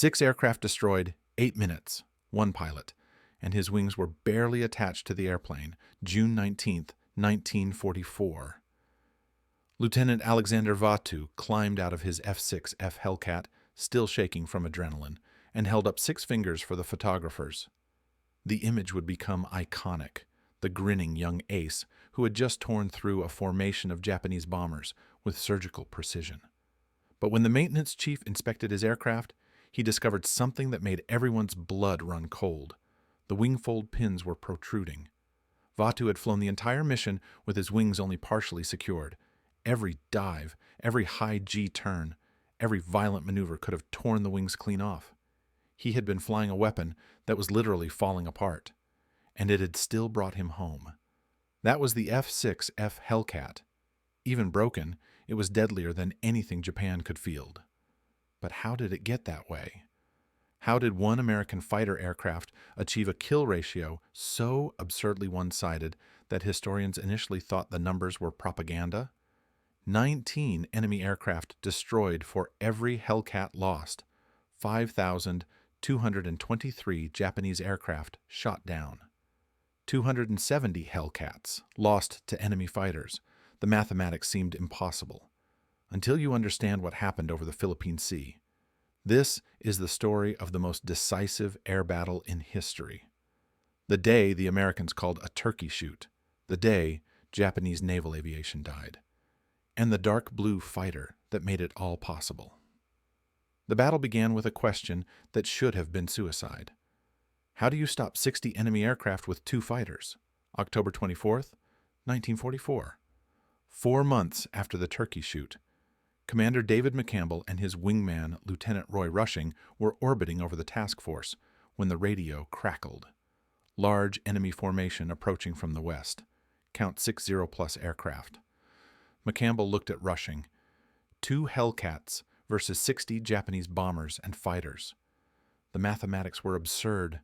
6 aircraft destroyed, 8 minutes, one pilot, and his wings were barely attached to the airplane, June 19, 1944. Lieutenant Alexander Vatu climbed out of his F6F Hellcat, still shaking from adrenaline, and held up 6 fingers for the photographers. The image would become iconic, the grinning young ace who had just torn through a formation of Japanese bombers with surgical precision. But when the maintenance chief inspected his aircraft, he discovered something that made everyone's blood run cold. The wingfold pins were protruding. Vatu had flown the entire mission with his wings only partially secured. Every dive, every high G turn, every violent maneuver could have torn the wings clean off. He had been flying a weapon that was literally falling apart, and it had still brought him home. That was the F6F Hellcat. Even broken, it was deadlier than anything Japan could field. But how did it get that way? How did one American fighter aircraft achieve a kill ratio so absurdly one-sided that historians initially thought the numbers were propaganda? 19 enemy aircraft destroyed for every Hellcat lost. 5,223 Japanese aircraft shot down. 270 Hellcats lost to enemy fighters. The mathematics seemed impossible. Until you understand what happened over the Philippine Sea. This is the story of the most decisive air battle in history. The day the Americans called a turkey shoot. The day Japanese naval aviation died. And the dark blue fighter that made it all possible. The battle began with a question that should have been suicide. How do you stop 60 enemy aircraft with 2 fighters? October 24th, 1944. 4 months after the turkey shoot, Commander David McCampbell and his wingman, Lieutenant Roy Rushing, were orbiting over the task force when the radio crackled. Large enemy formation approaching from the west. Count 60+ aircraft. McCampbell looked at Rushing. 2 Hellcats versus 60 Japanese bombers and fighters. The mathematics were absurd,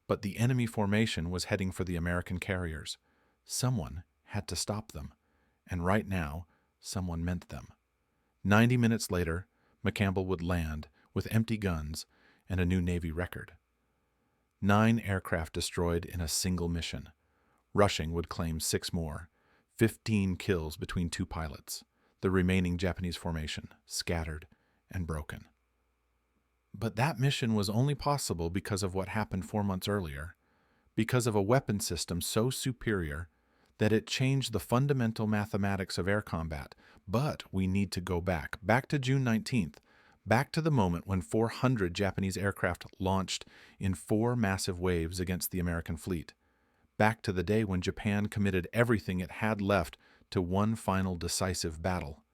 but the enemy formation was heading for the American carriers. Someone had to stop them, and right now, someone meant them. 90 minutes later, McCampbell would land with empty guns and a new Navy record. 9 aircraft destroyed in a single mission. Rushing would claim 6 more. 15 kills between 2 pilots. The remaining Japanese formation scattered and broken. But that mission was only possible because of what happened 4 months earlier, because of a weapon system so superior that it changed the fundamental mathematics of air combat. But we need to go back to June 19th, back to the moment when 400 Japanese aircraft launched in 4 massive waves against the American fleet, back to the day when Japan committed everything it had left to one final decisive battle,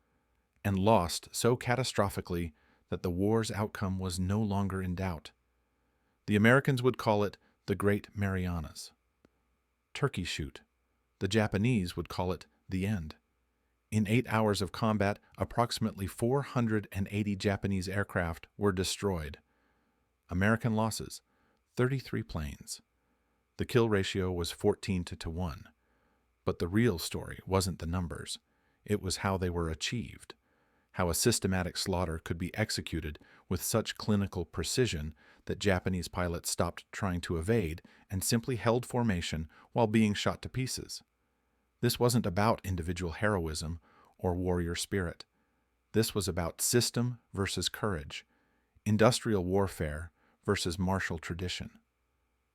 and lost so catastrophically that the war's outcome was no longer in doubt. The Americans would call it the Great Marianas Turkey Shoot. The Japanese would call it the end. In 8 hours of combat, approximately 480 Japanese aircraft were destroyed. American losses, 33 planes. The kill ratio was 14-1. But the real story wasn't the numbers. It was how they were achieved. How a systematic slaughter could be executed with such clinical precision that Japanese pilots stopped trying to evade and simply held formation while being shot to pieces. This wasn't about individual heroism or warrior spirit. This was about system versus courage, industrial warfare versus martial tradition.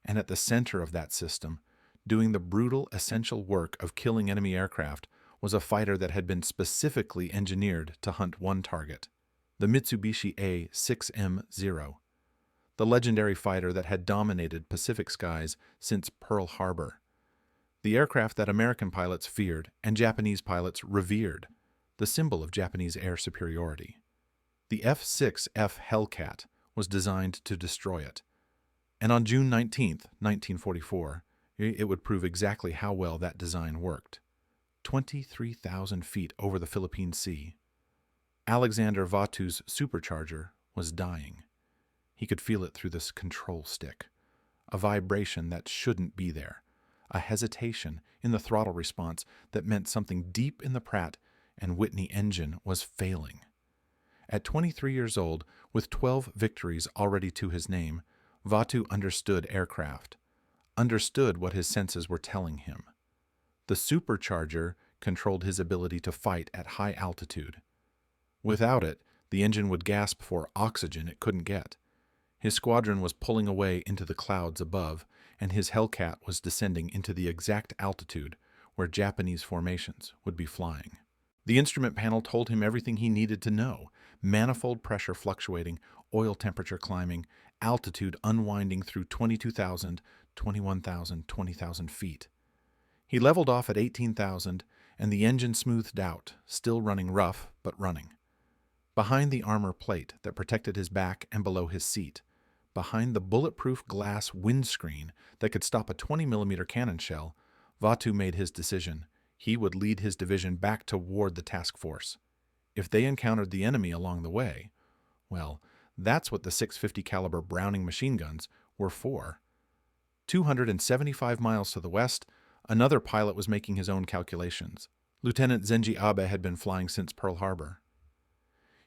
And at the center of that system, doing the brutal, essential work of killing enemy aircraft, was a fighter that had been specifically engineered to hunt one target, the Mitsubishi A-6M0, the legendary fighter that had dominated Pacific skies since Pearl Harbor. The aircraft that American pilots feared and Japanese pilots revered, the symbol of Japanese air superiority. The F6F Hellcat was designed to destroy it. And on June 19, 1944, it would prove exactly how well that design worked. 23,000 feet over the Philippine Sea, Alexander Vatu's supercharger was dying. He could feel it through this control stick, a vibration that shouldn't be there, a hesitation in the throttle response that meant something deep in the Pratt and Whitney engine was failing. At 23 years old, with 12 victories already to his name, Vatu understood aircraft, understood what his senses were telling him. The supercharger controlled his ability to fight at high altitude. Without it, the engine would gasp for oxygen it couldn't get. His squadron was pulling away into the clouds above, and his Hellcat was descending into the exact altitude where Japanese formations would be flying. The instrument panel told him everything he needed to know: manifold pressure fluctuating, oil temperature climbing, altitude unwinding through 22,000, 21,000, 20,000 feet. He leveled off at 18,000, and the engine smoothed out, still running rough, but running. Behind the armor plate that protected his back and below his seat, behind the bulletproof glass windscreen that could stop a 20mm cannon shell, Vatu made his decision. He would lead his division back toward the task force. If they encountered the enemy along the way, well, that's what the .650 caliber Browning machine guns were for. 275 miles to the west, another pilot was making his own calculations. Lieutenant Zenji Abe had been flying since Pearl Harbor.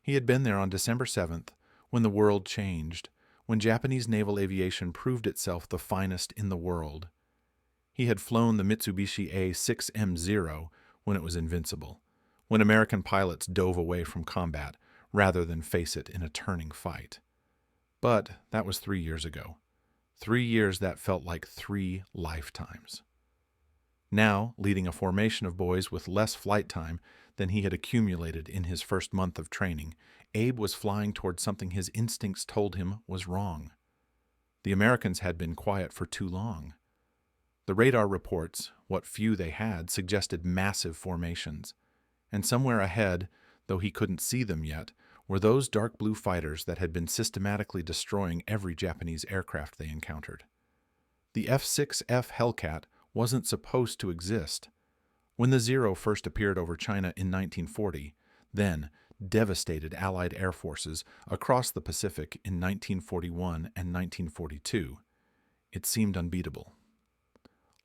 He had been there on December 7th, when the world changed, when Japanese naval aviation proved itself the finest in the world. He had flown the Mitsubishi A6M0 when it was invincible, when American pilots dove away from combat rather than face it in a turning fight. But that was 3 years ago. 3 years that felt like 3 lifetimes. Now, leading a formation of boys with less flight time than he had accumulated in his first month of training, Abe was flying toward something his instincts told him was wrong. The Americans had been quiet for too long. The radar reports, what few they had, suggested massive formations. And somewhere ahead, though he couldn't see them yet, were those dark blue fighters that had been systematically destroying every Japanese aircraft they encountered. The F6F Hellcat wasn't supposed to exist. When the Zero first appeared over China in 1940, then devastated Allied air forces across the Pacific in 1941 and 1942, it seemed unbeatable.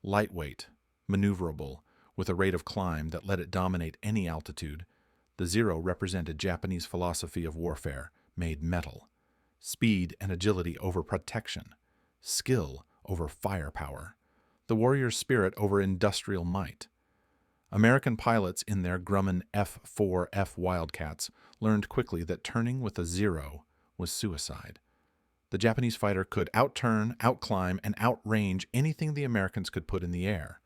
Lightweight, maneuverable, with a rate of climb that let it dominate any altitude, the Zero represented Japanese philosophy of warfare made metal. Speed and agility over protection, skill over firepower, the warrior's spirit over industrial might. American pilots in their Grumman F4F Wildcats learned quickly that turning with a Zero was suicide. The Japanese fighter could outturn, outclimb, and outrange anything the Americans could put in the air.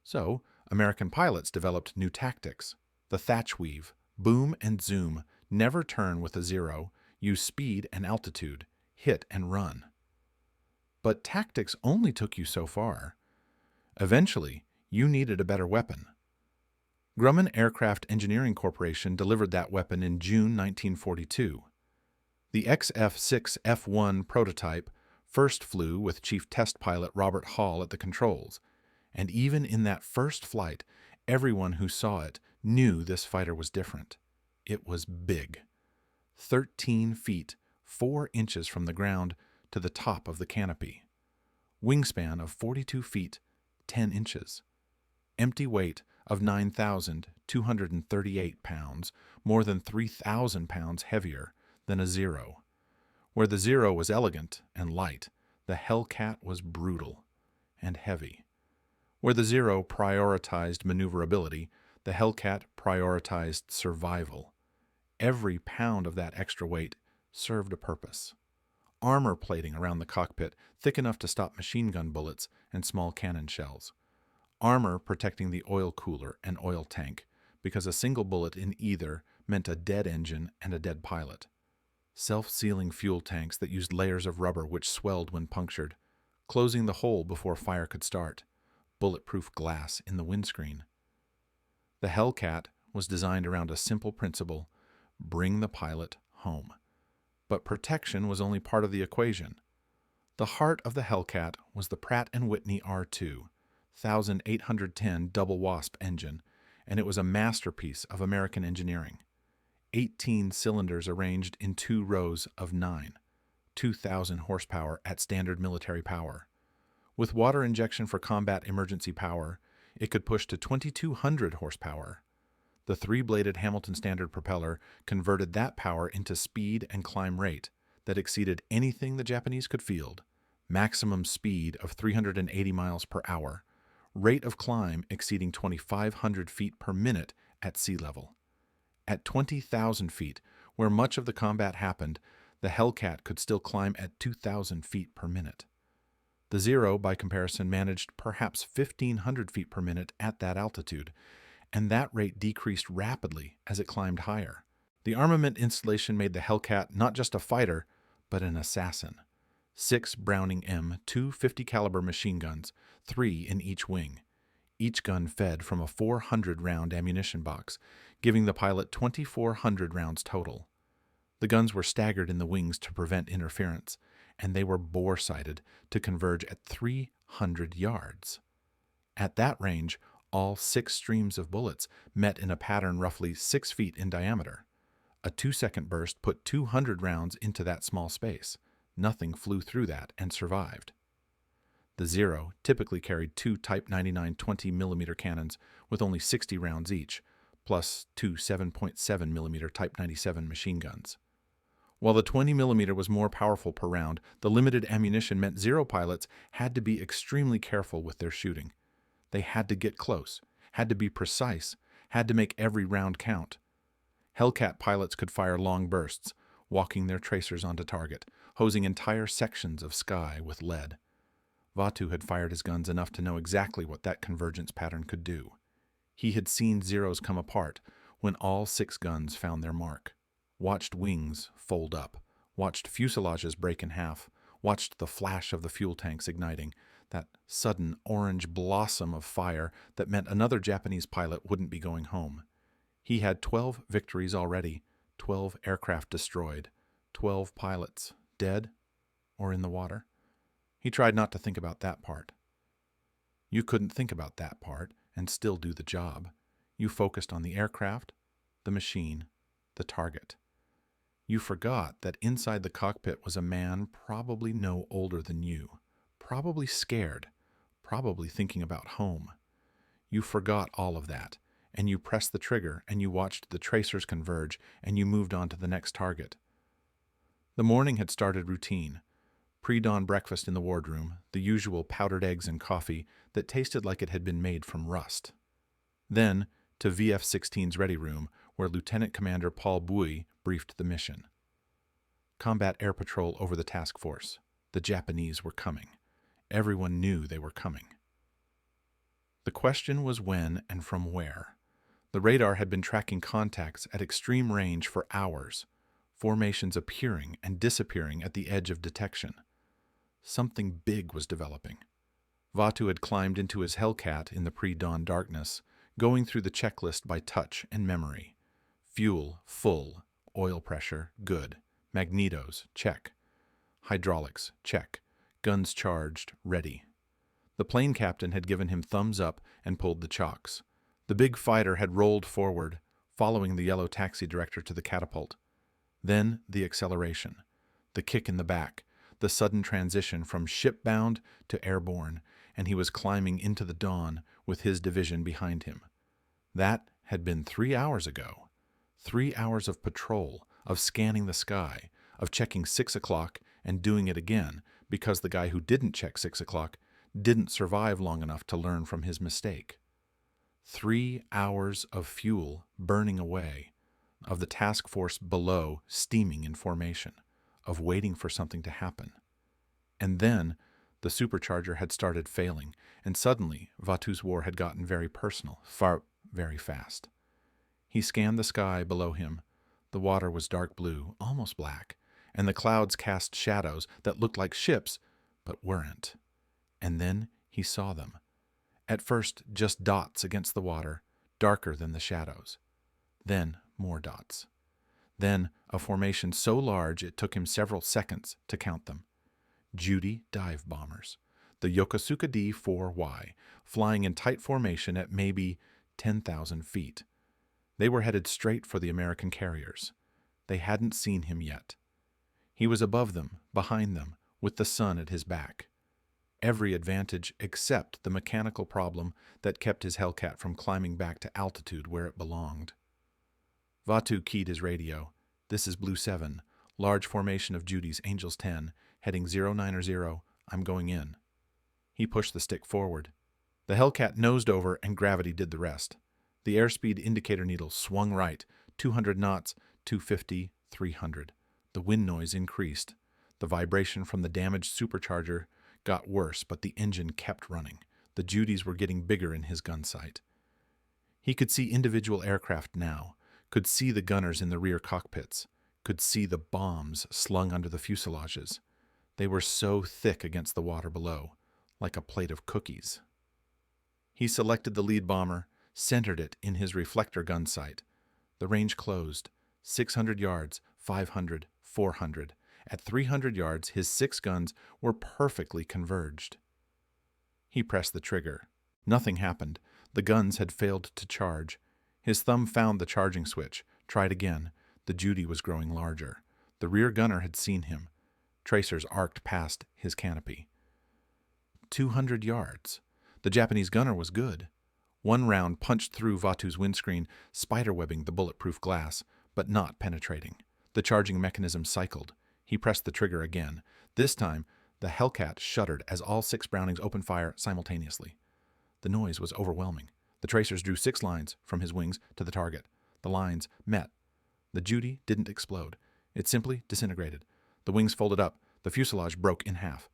So, American pilots developed new tactics: the thatch weave, boom and zoom, never turn with a Zero, use speed and altitude, hit and run. But tactics only took you so far. Eventually, you needed a better weapon. Grumman Aircraft Engineering Corporation delivered that weapon in June 1942. The XF6F1 prototype first flew with Chief Test Pilot Robert Hall at the controls, and even in that first flight, everyone who saw it knew this fighter was different. It was big. 13 feet, 4 inches from the ground to the top of the canopy. Wingspan of 42 feet, 10 inches. Empty weight of 9,238 pounds, more than 3,000 pounds heavier than a Zero. Where the Zero was elegant and light, the Hellcat was brutal and heavy. Where the Zero prioritized maneuverability, the Hellcat prioritized survival. Every pound of that extra weight served a purpose. Armor plating around the cockpit thick enough to stop machine gun bullets and small cannon shells. Armor protecting the oil cooler and oil tank, because a single bullet in either meant a dead engine and a dead pilot. Self-sealing fuel tanks that used layers of rubber which swelled when punctured, closing the hole before fire could start. Bulletproof glass in the windscreen. The Hellcat was designed around a simple principle: bring the pilot home. But protection was only part of the equation. The heart of the Hellcat was the Pratt & Whitney R2, 1810 double wasp engine, and it was a masterpiece of American engineering. 18 cylinders arranged in 2 rows of 9, 2,000 horsepower at standard military power. With water injection for combat emergency power, it could push to 2,200 horsepower. The three-bladed Hamilton Standard propeller converted that power into speed and climb rate that exceeded anything the Japanese could field. Maximum speed of 380 miles per hour, rate of climb exceeding 2,500 feet per minute at sea level. At 20,000 feet, where much of the combat happened, the Hellcat could still climb at 2,000 feet per minute. The Zero, by comparison, managed perhaps 1,500 feet per minute at that altitude, and that rate decreased rapidly as it climbed higher. The armament installation made the Hellcat not just a fighter, but an assassin. 6 Browning M250 caliber machine guns, 3 in each wing. Each gun fed from a 400-round ammunition box, giving the pilot 2,400 rounds total. The guns were staggered in the wings to prevent interference, and they were bore-sighted to converge at 300 yards. At that range, all 6 streams of bullets met in a pattern roughly 6 feet in diameter. A 2-second burst put 200 rounds into that small space. Nothing flew through that and survived. The Zero typically carried 2 Type 99 20mm cannons with only 60 rounds each, plus 2 7.7mm Type 97 machine guns. While the 20mm was more powerful per round, the limited ammunition meant Zero pilots had to be extremely careful with their shooting. They had to get close, had to be precise, had to make every round count. Hellcat pilots could fire long bursts, walking their tracers onto target, hosing entire sections of sky with lead. Vatu had fired his guns enough to know exactly what that convergence pattern could do. He had seen Zeros come apart when all 6 guns found their mark, watched wings fold up, watched fuselages break in half, watched the flash of the fuel tanks igniting, that sudden orange blossom of fire that meant another Japanese pilot wouldn't be going home. He had 12 victories already, 12 aircraft destroyed, 12 pilots dead or in the water. He tried not to think about that part. You couldn't think about that part and still do the job. You focused on the aircraft, the machine, the target. You forgot that inside the cockpit was a man probably no older than you, probably scared, probably thinking about home. You forgot all of that, and you pressed the trigger, and you watched the tracers converge, and you moved on to the next target. The morning had started routine. Pre-dawn breakfast in the wardroom, the usual powdered eggs and coffee that tasted like it had been made from rust. Then to VF-16's ready room, where Lieutenant Commander Paul Bouy briefed the mission. Combat air patrol over the task force. The Japanese were coming. Everyone knew they were coming. The question was when and from where. The radar had been tracking contacts at extreme range for hours, formations appearing and disappearing at the edge of detection. Something big was developing. Vatu had climbed into his Hellcat in the pre-dawn darkness, going through the checklist by touch and memory. Fuel, full. Oil pressure, good. Magnetos, check. Hydraulics, check. Guns charged, ready. The plane captain had given him thumbs up and pulled the chocks. The big fighter had rolled forward, following the yellow taxi director to the catapult. Then the acceleration, the kick in the back, the sudden transition from shipbound to airborne, and he was climbing into the dawn with his division behind him. That had been 3 hours ago. 3 hours of patrol, of scanning the sky, of checking 6 o'clock and doing it again because the guy who didn't check 6 o'clock didn't survive long enough to learn from his mistake. 3 hours of fuel burning away, of the task force below steaming in formation, of waiting for something to happen. And then the supercharger had started failing, and suddenly Vatu's war had gotten very personal, very fast. He scanned the sky below him. The water was dark blue, almost black, and the clouds cast shadows that looked like ships, but weren't. And then he saw them. At first, just dots against the water, darker than the shadows. Then more dots. Then a formation so large it took him several seconds to count them. Judy dive bombers, the Yokosuka D-4Y, flying in tight formation at maybe 10,000 feet. They were headed straight for the American carriers. They hadn't seen him yet. He was above them, behind them, with the sun at his back. every advantage except the mechanical problem that kept his Hellcat from climbing back to altitude where it belonged. Vatu keyed his radio. "This is Blue 7, large formation of Judy's Angels 10, heading 090, I'm going in." He pushed the stick forward. The Hellcat nosed over and gravity did the rest. The airspeed indicator needle swung right, 200 knots, 250, 300. The wind noise increased. The vibration from the damaged supercharger got worse, but the engine kept running. The Judys were getting bigger in his gun sight. He could see individual aircraft now, could see the gunners in the rear cockpits, could see the bombs slung under the fuselages. They were so thick against the water below, like a plate of cookies. He selected the lead bomber, centered it in his reflector gun sight. The range closed. 600 yards, 500, 400. At 300 yards, his 6 guns were perfectly converged. He pressed the trigger. Nothing happened. The guns had failed to charge. His thumb found the charging switch. Tried again. The Judy was growing larger. The rear gunner had seen him. Tracers arced past his canopy. 200 yards. The Japanese gunner was good. One round punched through Vatu's windscreen, spiderwebbing the bulletproof glass, but not penetrating. The charging mechanism cycled. He pressed the trigger again. This time, the Hellcat shuddered as all 6 Brownings opened fire simultaneously. The noise was overwhelming. The tracers drew 6 lines from his wings to the target. The lines met. The Judy didn't explode. It simply disintegrated. The wings folded up. The fuselage broke in half.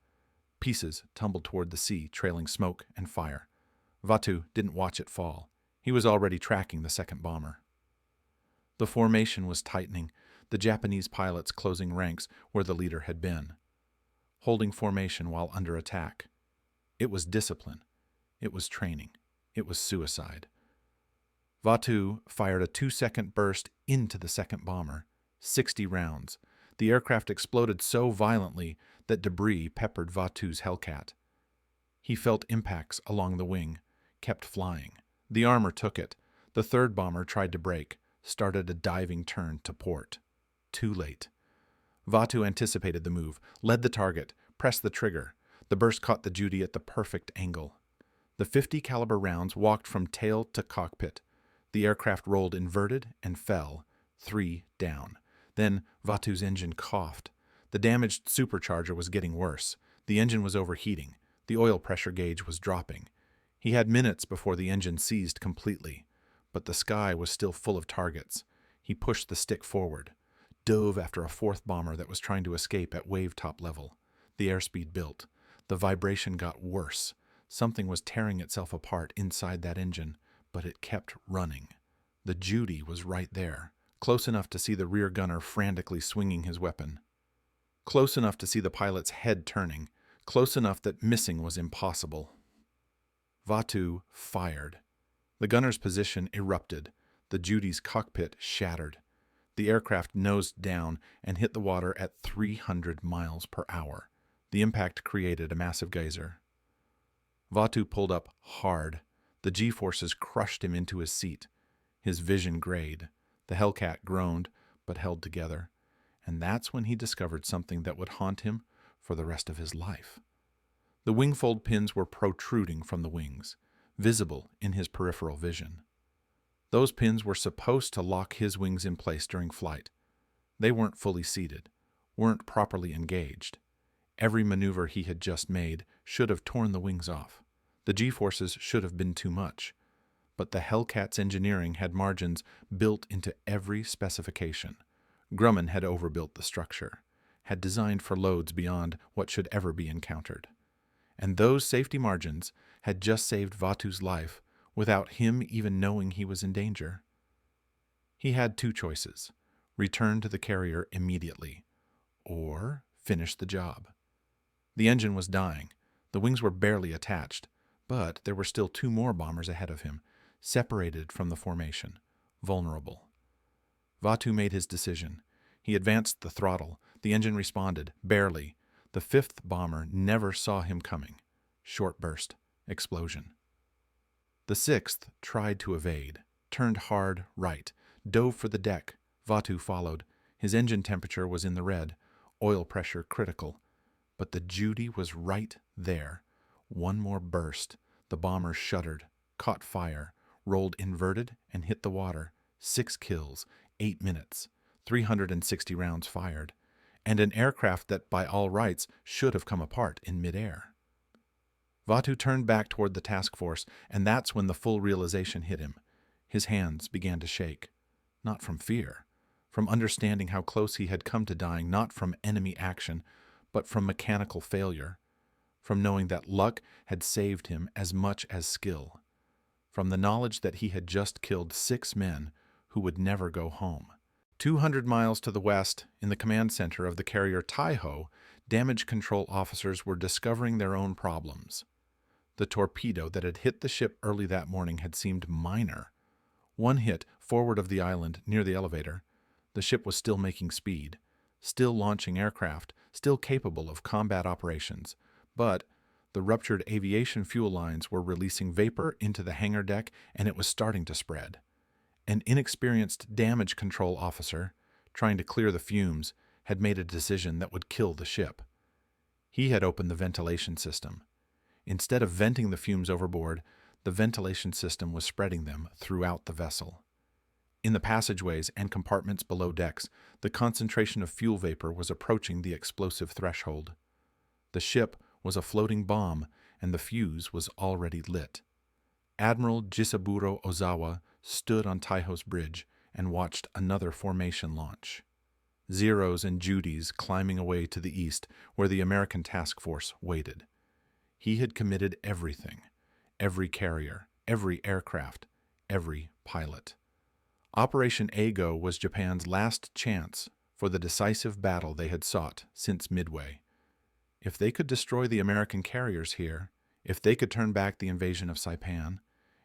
Pieces tumbled toward the sea, trailing smoke and fire. Vatu didn't watch it fall. He was already tracking the second bomber. The formation was tightening, the Japanese pilots closing ranks where the leader had been. Holding formation while under attack. It was discipline. It was training. It was suicide. Vatu fired a 2-second burst into the second bomber. 60 rounds. The aircraft exploded so violently that debris peppered Vatu's Hellcat. He felt impacts along the wing, kept flying. The armor took it. The third bomber tried to brake, started a diving turn to port. Too late. Vatu anticipated the move, led the target, pressed the trigger. The burst caught the Judy at the perfect angle. The 50 caliber rounds walked from tail to cockpit. The aircraft rolled inverted and fell, 3 down. Then Vatu's engine coughed. The damaged supercharger was getting worse. The engine was overheating. The oil pressure gauge was dropping. He had minutes before the engine seized completely, but the sky was still full of targets. He pushed the stick forward, dove after a 4th bomber that was trying to escape at wave-top level. The airspeed built. The vibration got worse. Something was tearing itself apart inside that engine, but it kept running. The Judy was right there, close enough to see the rear gunner frantically swinging his weapon. Close enough to see the pilot's head turning, close enough that missing was impossible. Vatu fired. The gunner's position erupted. The Judy's cockpit shattered. The aircraft nosed down and hit the water at 300 miles per hour. The impact created a massive geyser. Vatu pulled up hard. The G-forces crushed him into his seat. His vision grayed. The Hellcat groaned, but held together. And that's when he discovered something that would haunt him for the rest of his life. The wingfold pins were protruding from the wings, visible in his peripheral vision. Those pins were supposed to lock his wings in place during flight. They weren't fully seated, weren't properly engaged. Every maneuver he had just made should have torn the wings off. The G-forces should have been too much. But the Hellcat's engineering had margins built into every specification. Grumman had overbuilt the structure, had designed for loads beyond what should ever be encountered. And those safety margins had just saved Vatu's life without him even knowing he was in danger. He had 2 choices: return to the carrier immediately, or finish the job. The engine was dying. The wings were barely attached, but there were still 2 more bombers ahead of him, separated from the formation, vulnerable. Vatu made his decision. He advanced the throttle. The engine responded, barely. The 5th bomber never saw him coming. Short burst. Explosion. The 6th tried to evade, turned hard right, dove for the deck. Vatu followed. His engine temperature was in the red, oil pressure critical. But the Judy was right there. One more burst. The bomber shuddered, caught fire, rolled inverted, and hit the water. 6 kills, 8 minutes, 360 rounds fired, and an aircraft that by all rights should have come apart in midair. Vatu turned back toward the task force, and that's when the full realization hit him. His hands began to shake. Not from fear, from understanding how close he had come to dying, not from enemy action, but from mechanical failure, from knowing that luck had saved him as much as skill, from the knowledge that he had just killed 6 men who would never go home. 200 miles to the west, in the command center of the carrier Taiho, damage control officers were discovering their own problems. The torpedo that had hit the ship early that morning had seemed minor. One hit forward of the island near the elevator. The ship was still making speed, still launching aircraft, still capable of combat operations, but the ruptured aviation fuel lines were releasing vapor into the hangar deck, and it was starting to spread. An inexperienced damage control officer, trying to clear the fumes, had made a decision that would kill the ship. He had opened the ventilation system. Instead of venting the fumes overboard, the ventilation system was spreading them throughout the vessel. In the passageways and compartments below decks, the concentration of fuel vapor was approaching the explosive threshold. The ship was a floating bomb, and the fuse was already lit. Admiral Jisaburo Ozawa stood on Taiho's bridge and watched another formation launch. Zeros and Judies climbing away to the east, where the American task force waited. He had committed everything, every carrier, every aircraft, every pilot. Operation Ago was Japan's last chance for the decisive battle they had sought since Midway. If they could destroy the American carriers here, if they could turn back the invasion of Saipan,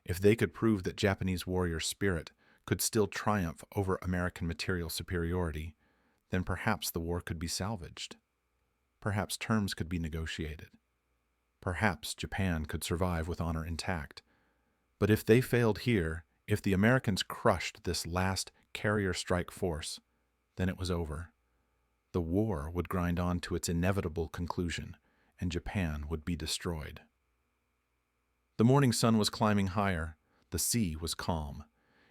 if they could prove that Japanese warrior spirit could still triumph over American material superiority, then perhaps the war could be salvaged. Perhaps terms could be negotiated. Perhaps Japan could survive with honor intact. But if they failed here, if the Americans crushed this last carrier strike force, then it was over. The war would grind on to its inevitable conclusion, and Japan would be destroyed. The morning sun was climbing higher. The sea was calm.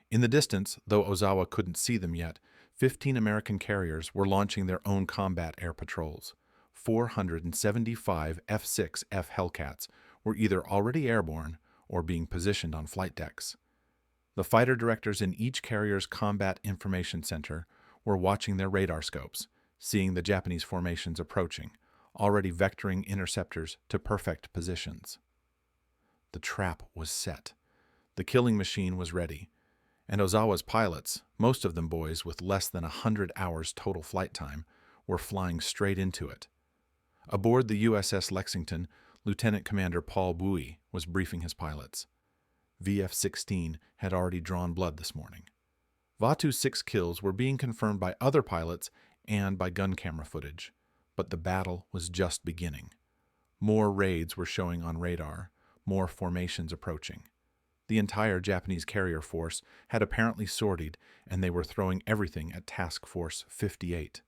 In the distance, though Ozawa couldn't see them yet, 15 American carriers were launching their own combat air patrols. 475 F6F Hellcats were either already airborne or being positioned on flight decks. The fighter directors in each carrier's combat information center were watching their radar scopes, seeing the Japanese formations approaching, already vectoring interceptors to perfect positions. The trap was set. The killing machine was ready, and Ozawa's pilots, most of them boys with less than 100 hours total flight time, were flying straight into it. Aboard the USS Lexington, Lieutenant Commander Paul Bowie was briefing his pilots. VF-16 had already drawn blood this morning. Vatu's 6 kills were being confirmed by other pilots and by gun camera footage, but the battle was just beginning. More raids were showing on radar, more formations approaching. The entire Japanese carrier force had apparently sortied, and they were throwing everything at Task Force 58.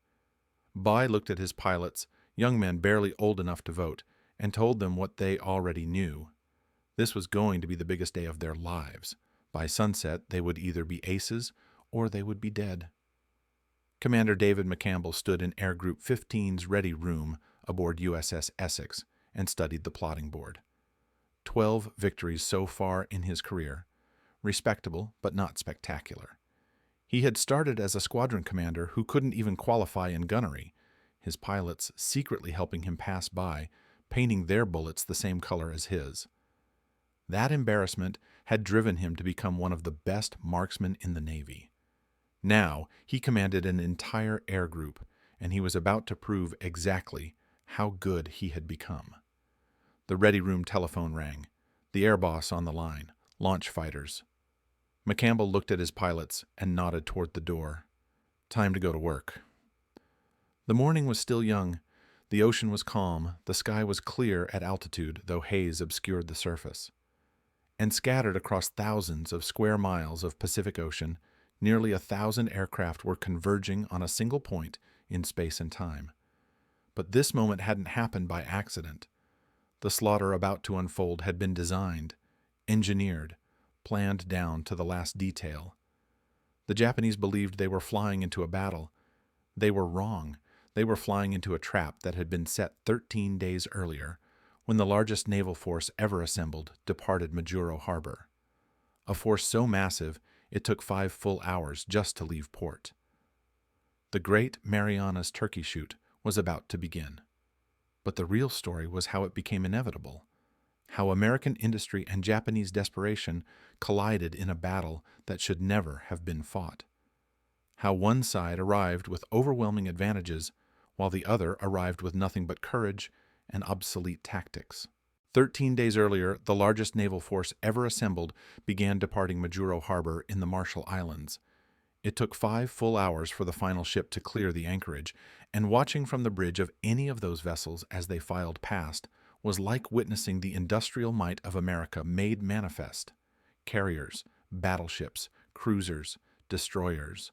Bai looked at his pilots, young men barely old enough to vote, and told them what they already knew. This was going to be the biggest day of their lives. By sunset, they would either be aces or they would be dead. Commander David McCampbell stood in Air Group 15's ready room aboard USS Essex and studied the plotting board. 12 victories so far in his career. Respectable, but not spectacular. He had started as a squadron commander who couldn't even qualify in gunnery, his pilots secretly helping him pass by, painting their bullets the same color as his. That embarrassment had driven him to become one of the best marksmen in the Navy. Now he commanded an entire air group, and he was about to prove exactly how good he had become. The ready room telephone rang. The air boss on the line. Launch fighters. McCampbell looked at his pilots and nodded toward the door. Time to go to work. The morning was still young. The ocean was calm. The sky was clear at altitude, though haze obscured the surface. And scattered across thousands of square miles of Pacific Ocean, nearly 1,000 aircraft were converging on a single point in space and time. But this moment hadn't happened by accident. The slaughter about to unfold had been designed, engineered, planned down to the last detail. The Japanese believed they were flying into a battle. They were wrong. They were flying into a trap that had been set 13 days earlier, when the largest naval force ever assembled departed Majuro Harbor. A force so massive it took 5 full hours just to leave port. The Great Marianas Turkey Shoot was about to begin. But the real story was how it became inevitable, how American industry and Japanese desperation collided in a battle that should never have been fought, how one side arrived with overwhelming advantages while the other arrived with nothing but courage and obsolete tactics. 13 days earlier, the largest naval force ever assembled began departing Majuro Harbor in the Marshall Islands. It took 5 full hours for the final ship to clear the anchorage, and watching from the bridge of any of those vessels as they filed past was like witnessing the industrial might of America made manifest. Carriers, battleships, cruisers, destroyers.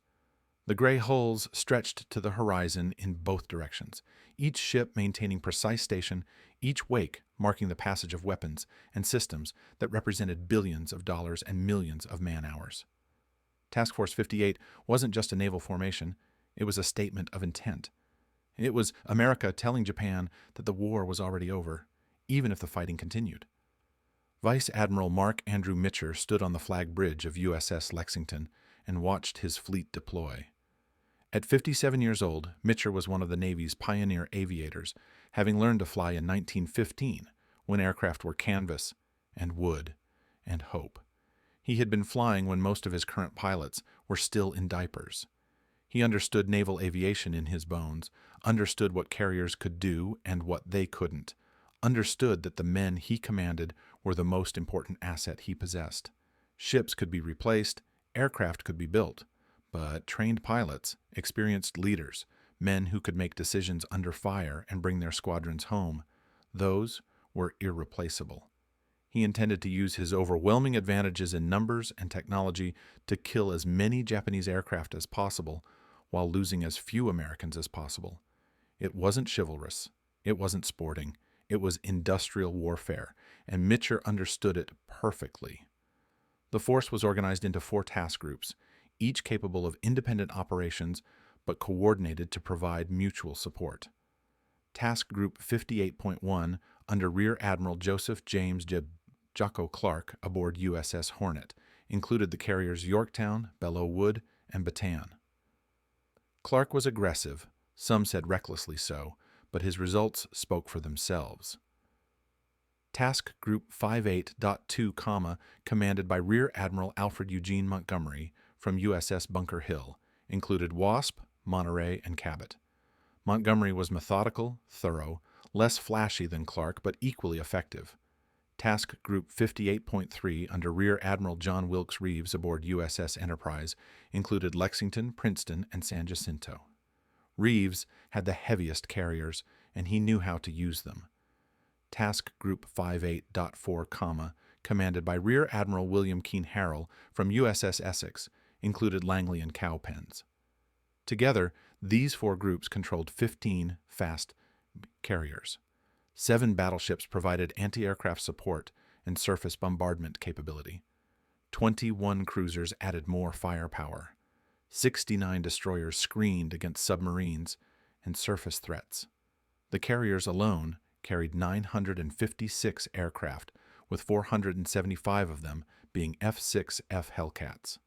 The gray hulls stretched to the horizon in both directions, each ship maintaining precise station, each wake marking the passage of weapons and systems that represented billions of dollars and millions of man-hours. Task Force 58 wasn't just a naval formation, it was a statement of intent. It was America telling Japan that the war was already over, even if the fighting continued. Vice Admiral Mark Andrew Mitcher stood on the flag bridge of USS Lexington and watched his fleet deploy. At 57 years old, Mitcher was one of the Navy's pioneer aviators, having learned to fly in 1915 when aircraft were canvas and wood and hope. He had been flying when most of his current pilots were still in diapers. He understood naval aviation in his bones, understood what carriers could do and what they couldn't, understood that the men he commanded were the most important asset he possessed. Ships could be replaced, aircraft could be built, but trained pilots, experienced leaders, men who could make decisions under fire and bring their squadrons home, those were irreplaceable. He intended to use his overwhelming advantages in numbers and technology to kill as many Japanese aircraft as possible while losing as few Americans as possible. It wasn't chivalrous. It wasn't sporting. It was industrial warfare, and Mitcher understood it perfectly. The force was organized into 4 task groups, each capable of independent operations but coordinated to provide mutual support. Task Group 58.1, under Rear Admiral Joseph James Jocko Clark aboard USS Hornet, included the carriers Yorktown, Belleau Wood, and Bataan. Clark was aggressive, some said recklessly so, but his results spoke for themselves. Task Group 58.2, commanded by Rear Admiral Alfred Eugene Montgomery from USS Bunker Hill, included Wasp, Monterey, and Cabot. Montgomery was methodical, thorough, less flashy than Clark, but equally effective. Task Group 58.3, under Rear Admiral John Wilkes Reeves aboard USS Enterprise, included Lexington, Princeton, and San Jacinto. Reeves had the heaviest carriers, and he knew how to use them. Task Group 58.4, commanded by Rear Admiral William Keane Harrell from USS Essex, included Langley and Cowpens. Together, these 4 groups controlled 15 fast carriers. 7 battleships provided anti-aircraft support and surface bombardment capability. 21 cruisers added more firepower. 69 destroyers screened against submarines and surface threats. The carriers alone carried 956 aircraft, with 475 of them being F6F Hellcats.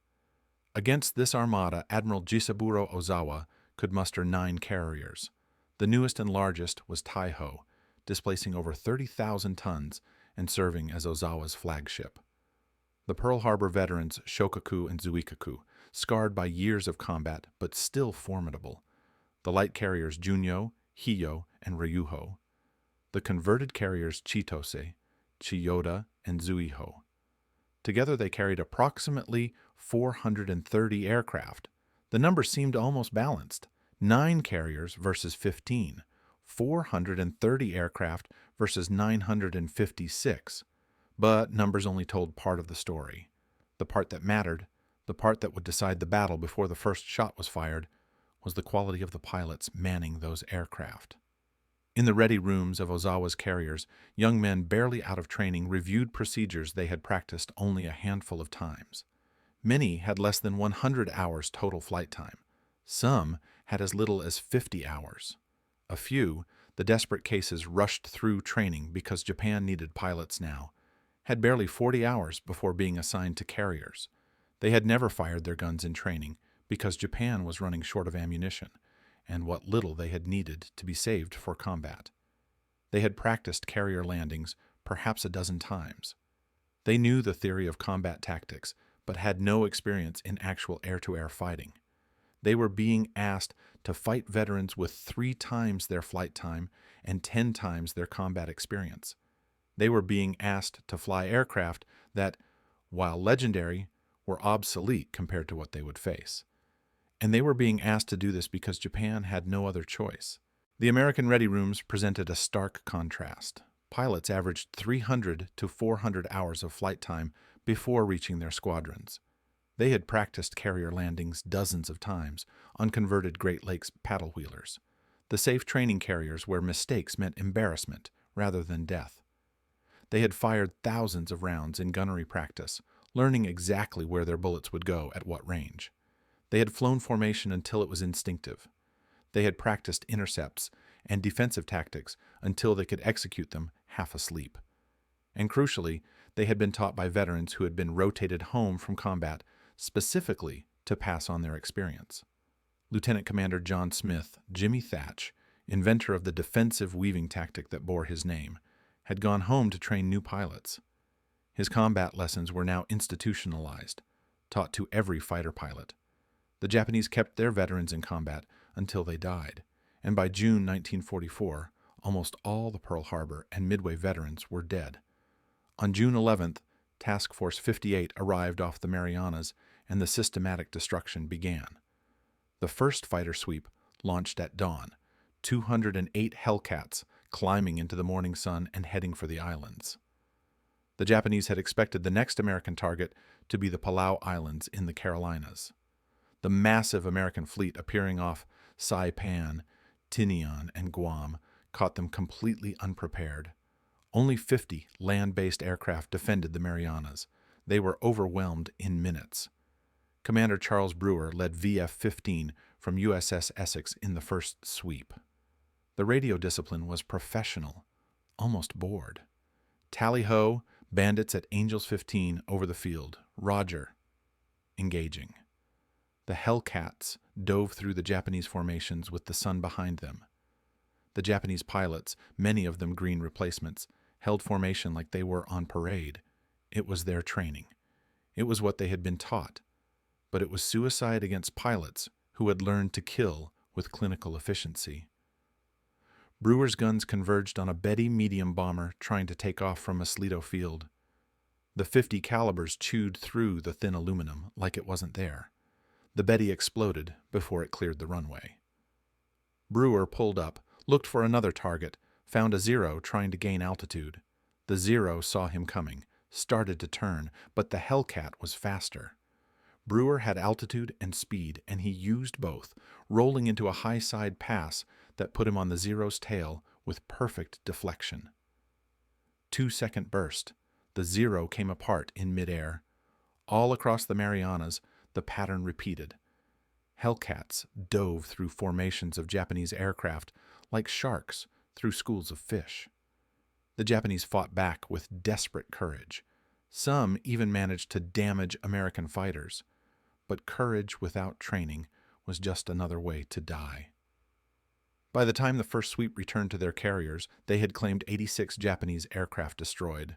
Against this armada, Admiral Jisaburo Ozawa could muster 9 carriers. The newest and largest was Taiho, displacing over 30,000 tons and serving as Ozawa's flagship. The Pearl Harbor veterans Shokaku and Zuikaku, scarred by years of combat but still formidable. The light carriers Junyo, Hiyo, and Ryuho. The converted carriers Chitose, Chiyoda, and Zuiho. Together they carried approximately 430 aircraft. The number seemed almost balanced. 9 carriers versus 15. 430 aircraft versus 956. But numbers only told part of the story. The part that mattered, the part that would decide the battle before the first shot was fired, was the quality of the pilots manning those aircraft. In the ready rooms of Ozawa's carriers, young men barely out of training reviewed procedures they had practiced only a handful of times. Many had less than 100 hours total flight time. Some had as little as 50 hours. A few, the desperate cases rushed through training because Japan needed pilots now, had barely 40 hours before being assigned to carriers. They had never fired their guns in training because Japan was running short of ammunition and what little they had needed to be saved for combat. They had practiced carrier landings perhaps a dozen times. They knew the theory of combat tactics, but had no experience in actual air-to-air fighting. They were being asked to fight veterans with 3 times their flight time and 10 times their combat experience. They were being asked to fly aircraft that, while legendary, were obsolete compared to what they would face. And they were being asked to do this because Japan had no other choice. The American ready rooms presented a stark contrast. Pilots averaged 300 to 400 hours of flight time before reaching their squadrons. They had practiced carrier landings dozens of times on converted Great Lakes paddle wheelers, the safe training carriers where mistakes meant embarrassment rather than death. They had fired thousands of rounds in gunnery practice, learning exactly where their bullets would go at what range. They had flown formation until it was instinctive. They had practiced intercepts and defensive tactics until they could execute them half asleep. And crucially, they had been taught by veterans who had been rotated home from combat specifically to pass on their experience. Lieutenant Commander John Smith, Jimmy Thatch, inventor of the defensive weaving tactic that bore his name, had gone home to train new pilots. His combat lessons were now institutionalized, taught to every fighter pilot. The Japanese kept their veterans in combat until they died, and by June 1944, almost all the Pearl Harbor and Midway veterans were dead. On June 11th, Task Force 58 arrived off the Marianas, and the systematic destruction began. The first fighter sweep launched at dawn, 208 Hellcats climbing into the morning sun and heading for the islands. The Japanese had expected the next American target to be the Palau Islands in the Carolinas. The massive American fleet appearing off Saipan, Tinian, and Guam caught them completely unprepared. Only 50 land-based aircraft defended the Marianas. They were overwhelmed in minutes. Commander Charles Brewer led VF-15 from USS Essex in the first sweep. The radio discipline was professional, almost bored. Tally-ho, bandits at Angels 15 over the field. Roger. Engaging. The Hellcats dove through the Japanese formations with the sun behind them. The Japanese pilots, many of them green replacements, held formation like they were on parade. It was their training. It was what they had been taught. But it was suicide against pilots who had learned to kill with clinical efficiency. Brewer's guns converged on a Betty medium bomber trying to take off from Muslido Field. The 50 calibers chewed through the thin aluminum like it wasn't there. The Betty exploded before it cleared the runway. Brewer pulled up, looked for another target, found a Zero trying to gain altitude. The Zero saw him coming, started to turn, but the Hellcat was faster. Brewer had altitude and speed, and he used both, rolling into a high-side pass that put him on the Zero's tail with perfect deflection. 2-second burst. The Zero came apart in midair. All across the Marianas, the pattern repeated. Hellcats dove through formations of Japanese aircraft like sharks through schools of fish. The Japanese fought back with desperate courage. Some even managed to damage American fighters. But courage without training was just another way to die. By the time the first sweep returned to their carriers, they had claimed 86 Japanese aircraft destroyed.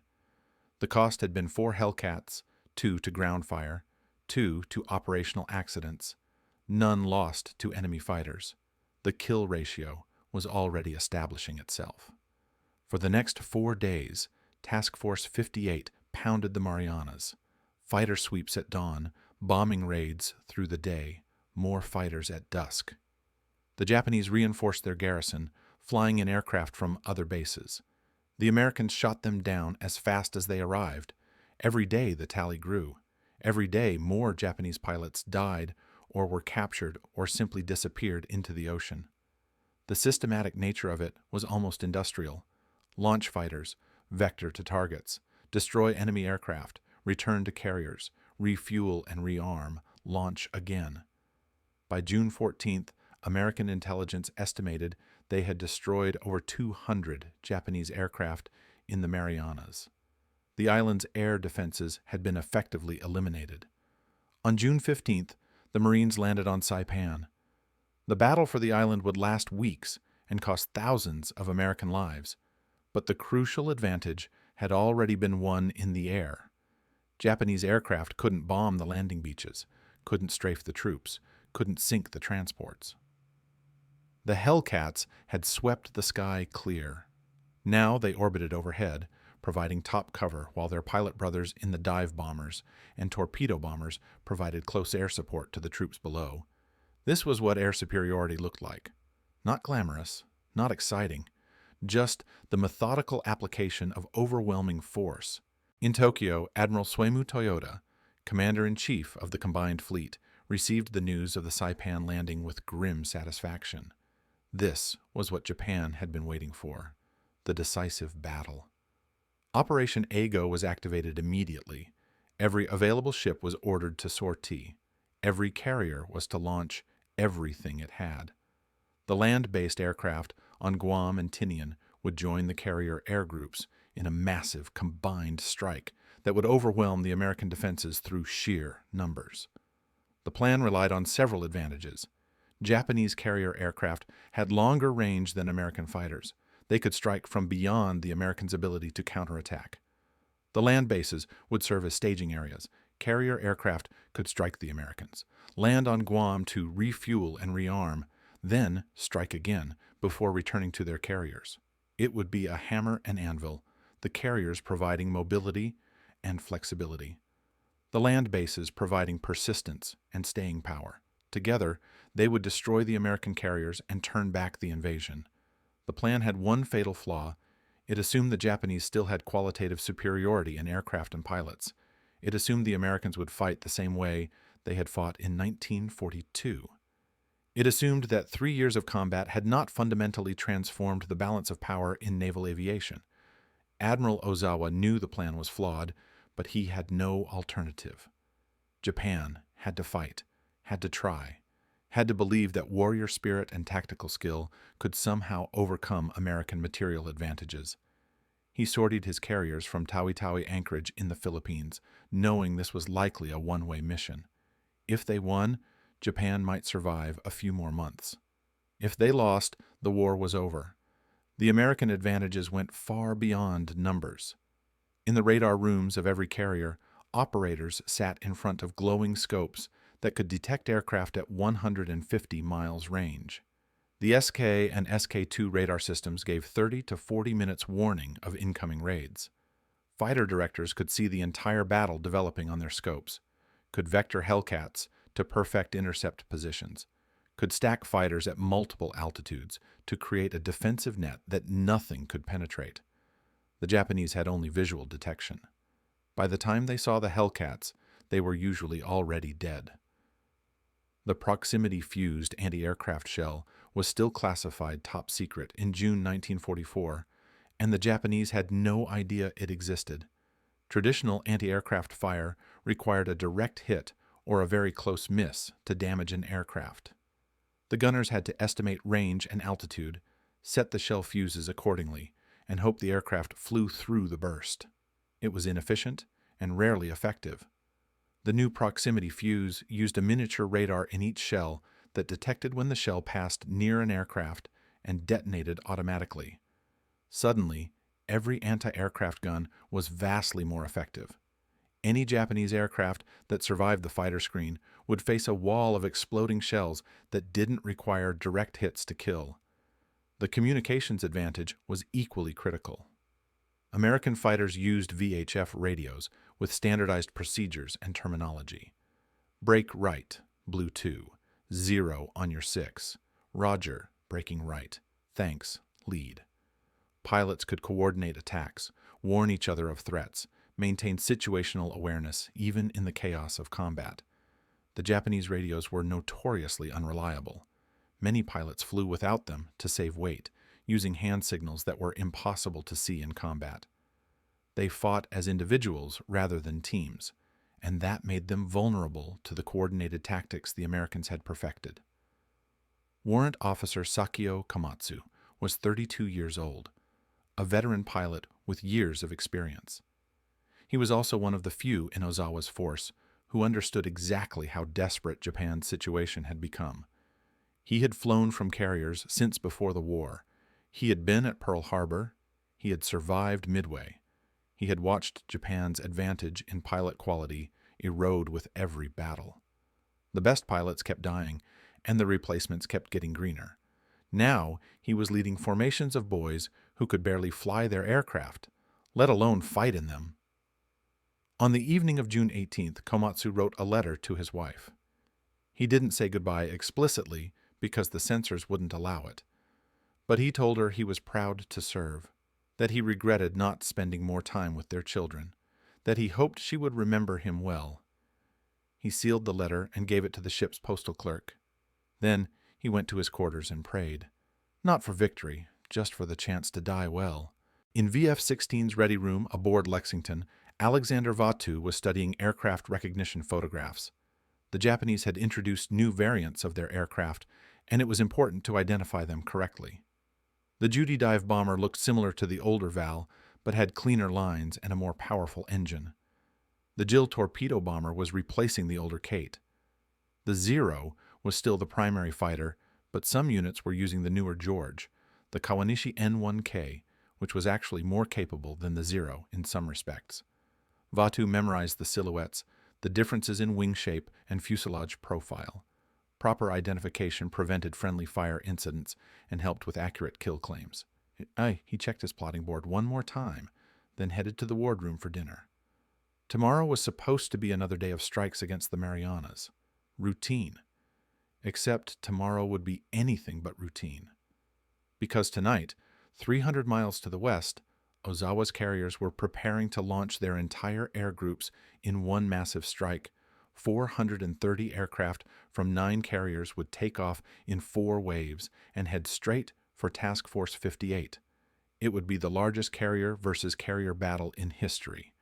The cost had been 4 Hellcats, 2 to ground fire, 2 to operational accidents, none lost to enemy fighters. The kill ratio was already establishing itself. For the next 4 days, Task Force 58 pounded the Marianas. Fighter sweeps at dawn, bombing raids through the day, more fighters at dusk. The Japanese reinforced their garrison, flying in aircraft from other bases. The Americans shot them down as fast as they arrived. Every day the tally grew. Every day more Japanese pilots died or were captured or simply disappeared into the ocean. The systematic nature of it was almost industrial. Launch fighters, vector to targets, destroy enemy aircraft, return to carriers, refuel and rearm, launch again. By June 14th, American intelligence estimated they had destroyed over 200 Japanese aircraft in the Marianas. The island's air defenses had been effectively eliminated. On June 15th, the Marines landed on Saipan. The battle for the island would last weeks and cost thousands of American lives, but the crucial advantage had already been won in the air. Japanese aircraft couldn't bomb the landing beaches, couldn't strafe the troops, couldn't sink the transports. The Hellcats had swept the sky clear. Now they orbited overhead, providing top cover while their pilot brothers in the dive bombers and torpedo bombers provided close air support to the troops below. This was what air superiority looked like. Not glamorous, not exciting, just the methodical application of overwhelming force. In Tokyo, Admiral Suemu Toyoda, Commander-in-Chief of the combined fleet, received the news of the Saipan landing with grim satisfaction. This was what Japan had been waiting for, the decisive battle. Operation Eigo was activated immediately. Every available ship was ordered to sortie. Every carrier was to launch everything it had. The land-based aircraft on Guam and Tinian would join the carrier air groups in a massive combined strike that would overwhelm the American defenses through sheer numbers. The plan relied on several advantages. Japanese carrier aircraft had longer range than American fighters. They could strike from beyond the Americans' ability to counterattack. The land bases would serve as staging areas. Carrier aircraft could strike the Americans, land on Guam to refuel and rearm, then strike again before returning to their carriers. It would be a hammer and anvil, the carriers providing mobility and flexibility, the land bases providing persistence and staying power. Together, they would destroy the American carriers and turn back the invasion. The plan had one fatal flaw. It assumed the Japanese still had qualitative superiority in aircraft and pilots. It assumed the Americans would fight the same way they had fought in 1942. It assumed that 3 years of combat had not fundamentally transformed the balance of power in naval aviation. Admiral Ozawa knew the plan was flawed, but he had no alternative. Japan had to fight, had to try, had to believe that warrior spirit and tactical skill could somehow overcome American material advantages. He sortied his carriers from Tawi-Tawi anchorage in the Philippines, knowing this was likely a one-way mission. If they won, Japan might survive a few more months. If they lost, the war was over. The American advantages went far beyond numbers. In the radar rooms of every carrier, operators sat in front of glowing scopes that could detect aircraft at 150 miles range. The SK and SK-2 radar systems gave 30 to 40 minutes warning of incoming raids. Fighter directors could see the entire battle developing on their scopes, could vector Hellcats to perfect intercept positions, could stack fighters at multiple altitudes to create a defensive net that nothing could penetrate. The Japanese had only visual detection. By the time they saw the Hellcats, they were usually already dead. The proximity-fused anti-aircraft shell was still classified top secret in June 1944, and the Japanese had no idea it existed. Traditional anti-aircraft fire required a direct hit or a very close miss to damage an aircraft. The gunners had to estimate range and altitude, set the shell fuses accordingly, and hope the aircraft flew through the burst. It was inefficient and rarely effective. The new proximity fuse used a miniature radar in each shell that detected when the shell passed near an aircraft and detonated automatically. Suddenly, every anti-aircraft gun was vastly more effective. Any Japanese aircraft that survived the fighter screen would face a wall of exploding shells that didn't require direct hits to kill. The communications advantage was equally critical. American fighters used VHF radios with standardized procedures and terminology. Break right, blue 2. 0 on your 6. Roger, breaking right. Thanks, lead. Pilots could coordinate attacks, warn each other of threats, maintain situational awareness even in the chaos of combat. The Japanese radios were notoriously unreliable. many pilots flew without them to save weight, using hand signals that were impossible to see in combat. They fought as individuals rather than teams, and that made them vulnerable to the coordinated tactics the Americans had perfected. Warrant Officer Sakio Komatsu was 32 years old, a veteran pilot with years of experience. He was also one of the few in Ozawa's force who understood exactly how desperate Japan's situation had become. He had flown from carriers since before the war. He had been at Pearl Harbor. He had survived Midway. He had watched Japan's advantage in pilot quality erode with every battle. The best pilots kept dying, and the replacements kept getting greener. Now he was leading formations of boys who could barely fly their aircraft, let alone fight in them. On the evening of June 18th, Komatsu wrote a letter to his wife. He didn't say goodbye explicitly because the censors wouldn't allow it, but he told her he was proud to serve, that he regretted not spending more time with their children, that he hoped she would remember him well. He sealed the letter and gave it to the ship's postal clerk. Then he went to his quarters and prayed, not for victory, just for the chance to die well. In VF-16's ready room aboard Lexington, Alexander Vatu was studying aircraft recognition photographs. The Japanese had introduced new variants of their aircraft, and it was important to identify them correctly. The Judy dive bomber looked similar to the older Val, but had cleaner lines and a more powerful engine. The Jill torpedo bomber was replacing the older Kate. The Zero was still the primary fighter, but some units were using the newer George, the Kawanishi N1K, which was actually more capable than the Zero in some respects. Vatu memorized the silhouettes, the differences in wing shape and fuselage profile. Proper identification prevented friendly fire incidents and helped with accurate kill claims. He checked his plotting board one more time, then headed to the wardroom for dinner. Tomorrow was supposed to be another day of strikes against the Marianas. Routine. Except tomorrow would be anything but routine. Because tonight, 300 miles to the west, Ozawa's carriers were preparing to launch their entire air groups in one massive strike. 430 aircraft from 9 carriers would take off in 4 waves and head straight for Task Force 58. It would be the largest carrier versus carrier battle in history.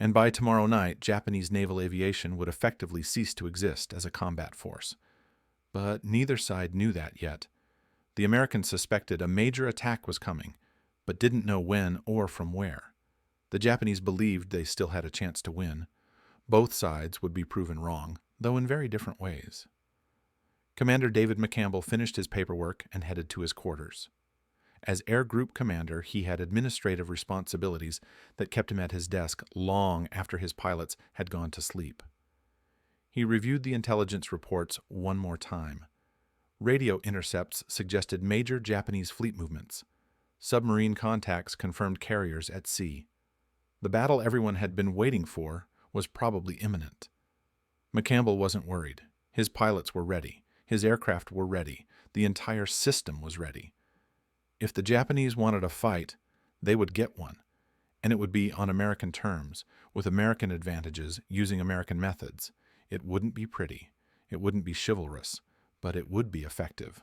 And by tomorrow night, Japanese naval aviation would effectively cease to exist as a combat force. But neither side knew that yet. The Americans suspected a major attack was coming, but didn't know when or from where. The Japanese believed they still had a chance to win. Both sides would be proven wrong, though in very different ways. Commander David McCampbell finished his paperwork and headed to his quarters. As Air Group Commander, he had administrative responsibilities that kept him at his desk long after his pilots had gone to sleep. He reviewed the intelligence reports one more time. Radio intercepts suggested major Japanese fleet movements. Submarine contacts confirmed carriers at sea. The battle everyone had been waiting for was probably imminent. McCampbell wasn't worried. His pilots were ready. His aircraft were ready. The entire system was ready. If the Japanese wanted a fight, they would get one, and it would be on American terms, with American advantages, using American methods. It wouldn't be pretty. It wouldn't be chivalrous, but it would be effective.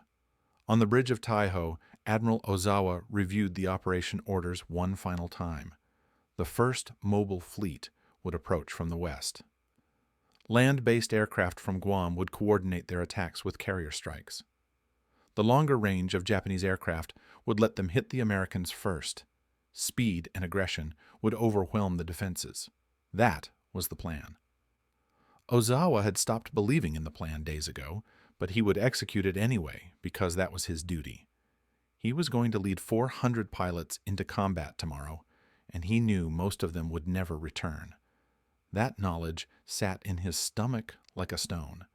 On the bridge of Taiho, Admiral Ozawa reviewed the operation orders one final time. The first mobile fleet would approach from the west. Land-based aircraft from Guam would coordinate their attacks with carrier strikes. The longer range of Japanese aircraft would let them hit the Americans first. Speed and aggression would overwhelm the defenses. That was the plan. Ozawa had stopped believing in the plan days ago, but he would execute it anyway because that was his duty. He was going to lead 400 pilots into combat tomorrow, and he knew most of them would never return. That knowledge sat in his stomach like a stone.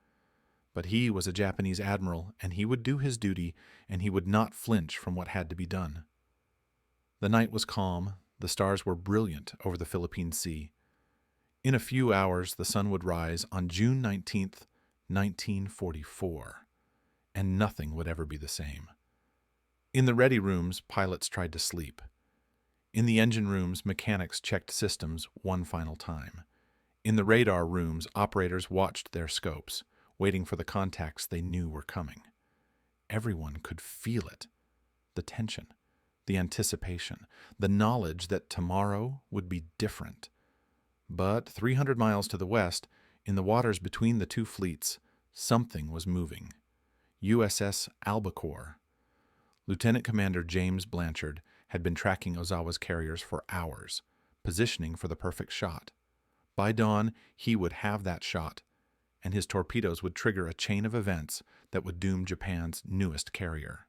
But he was a Japanese admiral, and he would do his duty, and he would not flinch from what had to be done. The night was calm. The stars were brilliant over the Philippine Sea. In a few hours, the sun would rise on June 19th, 1944, and nothing would ever be the same. In the ready rooms, pilots tried to sleep. In the engine rooms, mechanics checked systems one final time. In the radar rooms, operators watched their scopes, waiting for the contacts they knew were coming. everyone could feel it. The tension, the anticipation, the knowledge that tomorrow would be different. But 300 miles to the west, in the waters between the two fleets, something was moving. USS Albacore. Lieutenant Commander James Blanchard had been tracking Ozawa's carriers for hours, positioning for the perfect shot. By dawn, he would have that shot, and his torpedoes would trigger a chain of events that would doom Japan's newest carrier,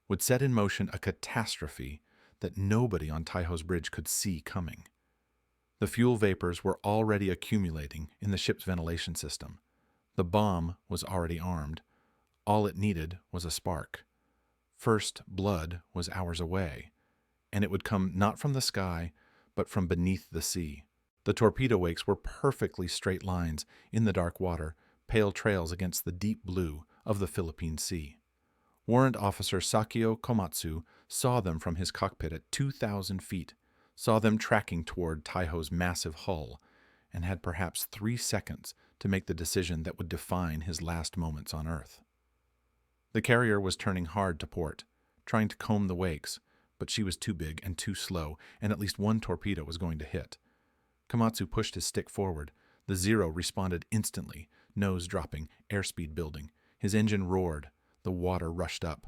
would set in motion a catastrophe that nobody on Taiho's bridge could see coming. The fuel vapors were already accumulating in the ship's ventilation system. The bomb was already armed. All it needed was a spark. First blood was hours away, and it would come not from the sky, but from beneath the sea. The torpedo wakes were perfectly straight lines in the dark water, pale trails against the deep blue of the Philippine Sea. Warrant Officer Sakio Komatsu saw them from his cockpit at 2,000 feet, saw them tracking toward Taiho's massive hull, and had perhaps 3 seconds to make the decision that would define his last moments on Earth. The carrier was turning hard to port, trying to comb the wakes, but she was too big and too slow, and at least one torpedo was going to hit. Komatsu pushed his stick forward. The Zero responded instantly, nose dropping, airspeed building. His engine roared. The water rushed up.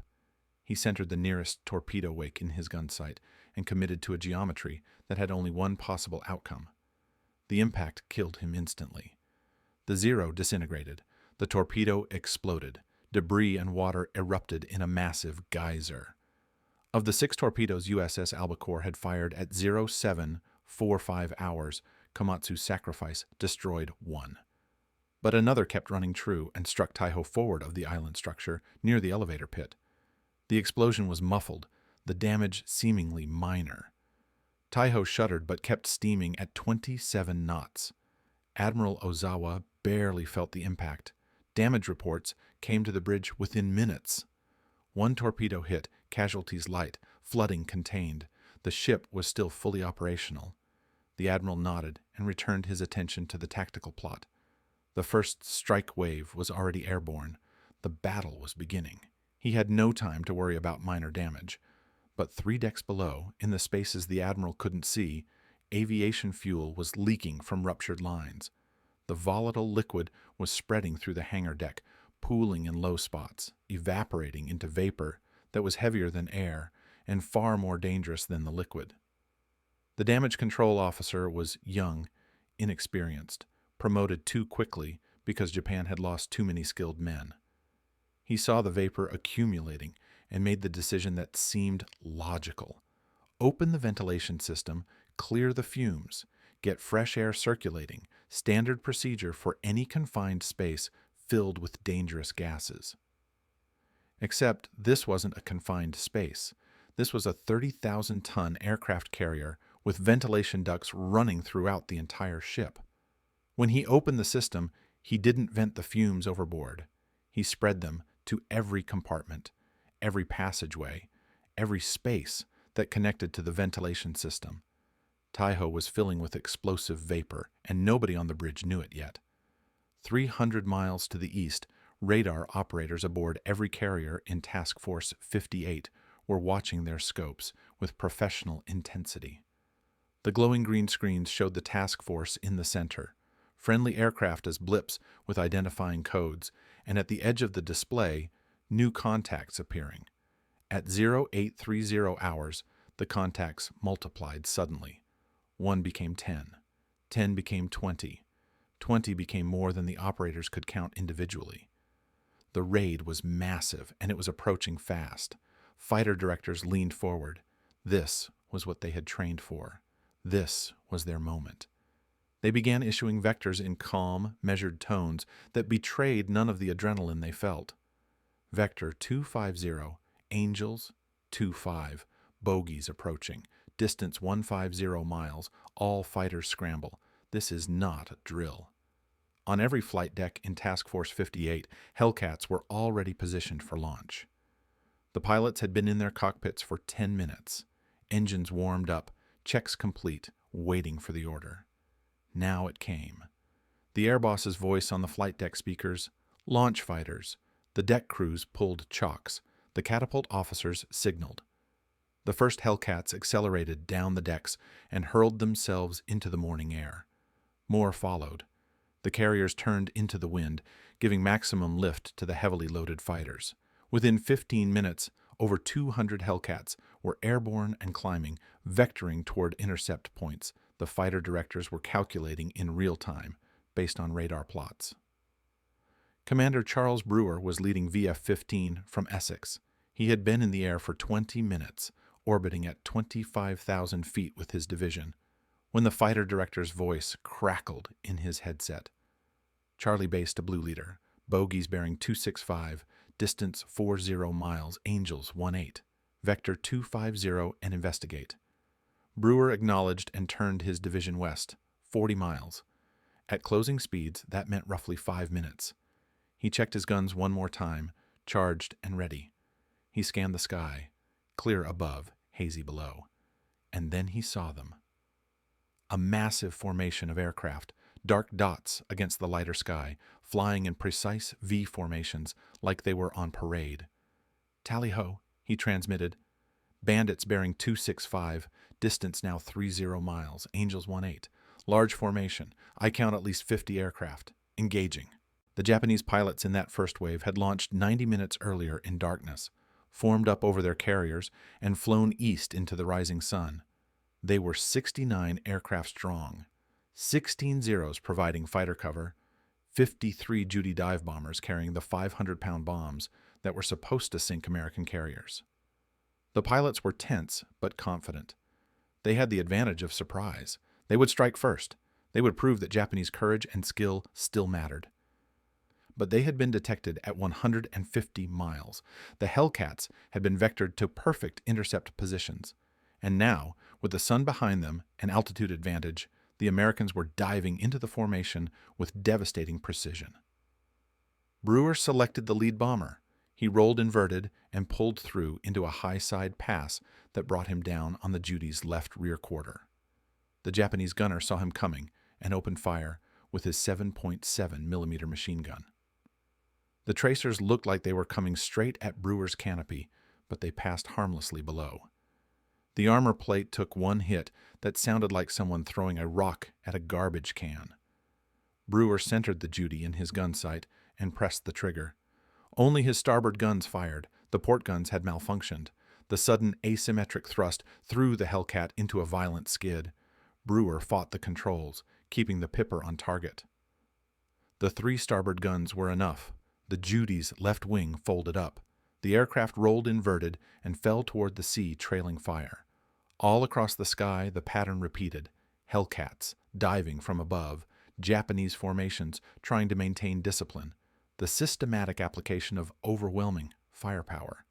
He centered the nearest torpedo wake in his gun sight and committed to a geometry that had only one possible outcome. The impact killed him instantly. The Zero disintegrated. The torpedo exploded. Debris and water erupted in a massive geyser. Of the 6 torpedoes USS Albacore had fired at 0745 hours, Komatsu's sacrifice destroyed 1. But another kept running true and struck Taiho forward of the island structure near the elevator pit. The explosion was muffled, the damage seemingly minor. Taiho shuddered but kept steaming at 27 knots. Admiral Ozawa barely felt the impact. Damage reports came to the bridge within minutes. 1 torpedo hit, casualties light, flooding contained. The ship was still fully operational. The admiral nodded and returned his attention to the tactical plot. The first strike wave was already airborne. The battle was beginning. He had no time to worry about minor damage. But 3 decks below, in the spaces the admiral couldn't see, aviation fuel was leaking from ruptured lines. The volatile liquid was spreading through the hangar deck, pooling in low spots, evaporating into vapor that was heavier than air and far more dangerous than the liquid. The damage control officer was young, inexperienced, promoted too quickly because Japan had lost too many skilled men. He saw the vapor accumulating and made the decision that seemed logical. Open the ventilation system, clear the fumes, get fresh air circulating, standard procedure for any confined space filled with dangerous gases. Except this wasn't a confined space. This was a 30,000-ton aircraft carrier with ventilation ducts running throughout the entire ship. When he opened the system, he didn't vent the fumes overboard. He spread them to every compartment, every passageway, every space that connected to the ventilation system. Taiho was filling with explosive vapor, and nobody on the bridge knew it yet. 300 miles to the east, radar operators aboard every carrier in Task Force 58 were watching their scopes with professional intensity. The glowing green screens showed the task force in the center, friendly aircraft as blips with identifying codes, and at the edge of the display, new contacts appearing. At 0830 hours, the contacts multiplied suddenly. 1 became 10. 10 became 20. 20 became more than the operators could count individually. The raid was massive, and it was approaching fast. Fighter directors leaned forward. This was what they had trained for. This was their moment. They began issuing vectors in calm, measured tones that betrayed none of the adrenaline they felt. Vector 250, Angels 25, bogies approaching, distance 150 miles, all fighters scramble. This is not a drill. On every flight deck in Task Force 58, Hellcats were already positioned for launch. The pilots had been in their cockpits for 10 minutes. Engines warmed up, checks complete, waiting for the order. Now it came. The air boss's voice on the flight deck speakers, "Launch fighters, The deck crews pulled chocks. The catapult officers signaled. The first Hellcats accelerated down the decks and hurled themselves into the morning air. More followed. The carriers turned into the wind, giving maximum lift to the heavily loaded fighters. Within 15 minutes, over 200 Hellcats were airborne and climbing, vectoring toward intercept points the fighter directors were calculating in real time, based on radar plots. Commander Charles Brewer was leading VF-15 from Essex. He had been in the air for 20 minutes, orbiting at 25,000 feet with his division, when the fighter director's voice crackled in his headset. Charlie Base to Blue Leader, bogies bearing 265, distance 40 miles, Angels 18, vector 250 and investigate. Brewer acknowledged and turned his division west, 40 miles. At closing speeds, that meant roughly 5 minutes. He checked his guns one more time, charged and ready. He scanned the sky, clear above, hazy below. And then he saw them. A massive formation of aircraft, dark dots against the lighter sky, flying in precise V formations like they were on parade. "Tally-ho," he transmitted. "Bandits bearing 265, distance now 30 miles, Angels 18. Large formation. I count at least 50 aircraft. Engaging." The Japanese pilots in that first wave had launched 90 minutes earlier in darkness, formed up over their carriers, and flown east into the rising sun. They were 69 aircraft strong, 16 Zeros providing fighter cover, 53 Judy dive bombers carrying the 500-pound bombs that were supposed to sink American carriers. The pilots were tense but confident. They had the advantage of surprise. They would strike first. They would prove that Japanese courage and skill still mattered. But they had been detected at 150 miles. The Hellcats had been vectored to perfect intercept positions. And now, with the sun behind them and altitude advantage, the Americans were diving into the formation with devastating precision. Brewer selected the lead bomber. He rolled inverted and pulled through into a high-side pass that brought him down on the Judy's left rear quarter. The Japanese gunner saw him coming and opened fire with his 7.7 millimeter machine gun. The tracers looked like they were coming straight at Brewer's canopy, but they passed harmlessly below. The armor plate took one hit that sounded like someone throwing a rock at a garbage can. Brewer centered the Judy in his gun sight and pressed the trigger. Only his starboard guns fired. The port guns had malfunctioned. The sudden asymmetric thrust threw the Hellcat into a violent skid. Brewer fought the controls, keeping the Pipper on target. The 3 starboard guns were enough. The Judy's left wing folded up. The aircraft rolled inverted and fell toward the sea, trailing fire. All across the sky, the pattern repeated. Hellcats, diving from above, Japanese formations trying to maintain discipline, the systematic application of overwhelming firepower.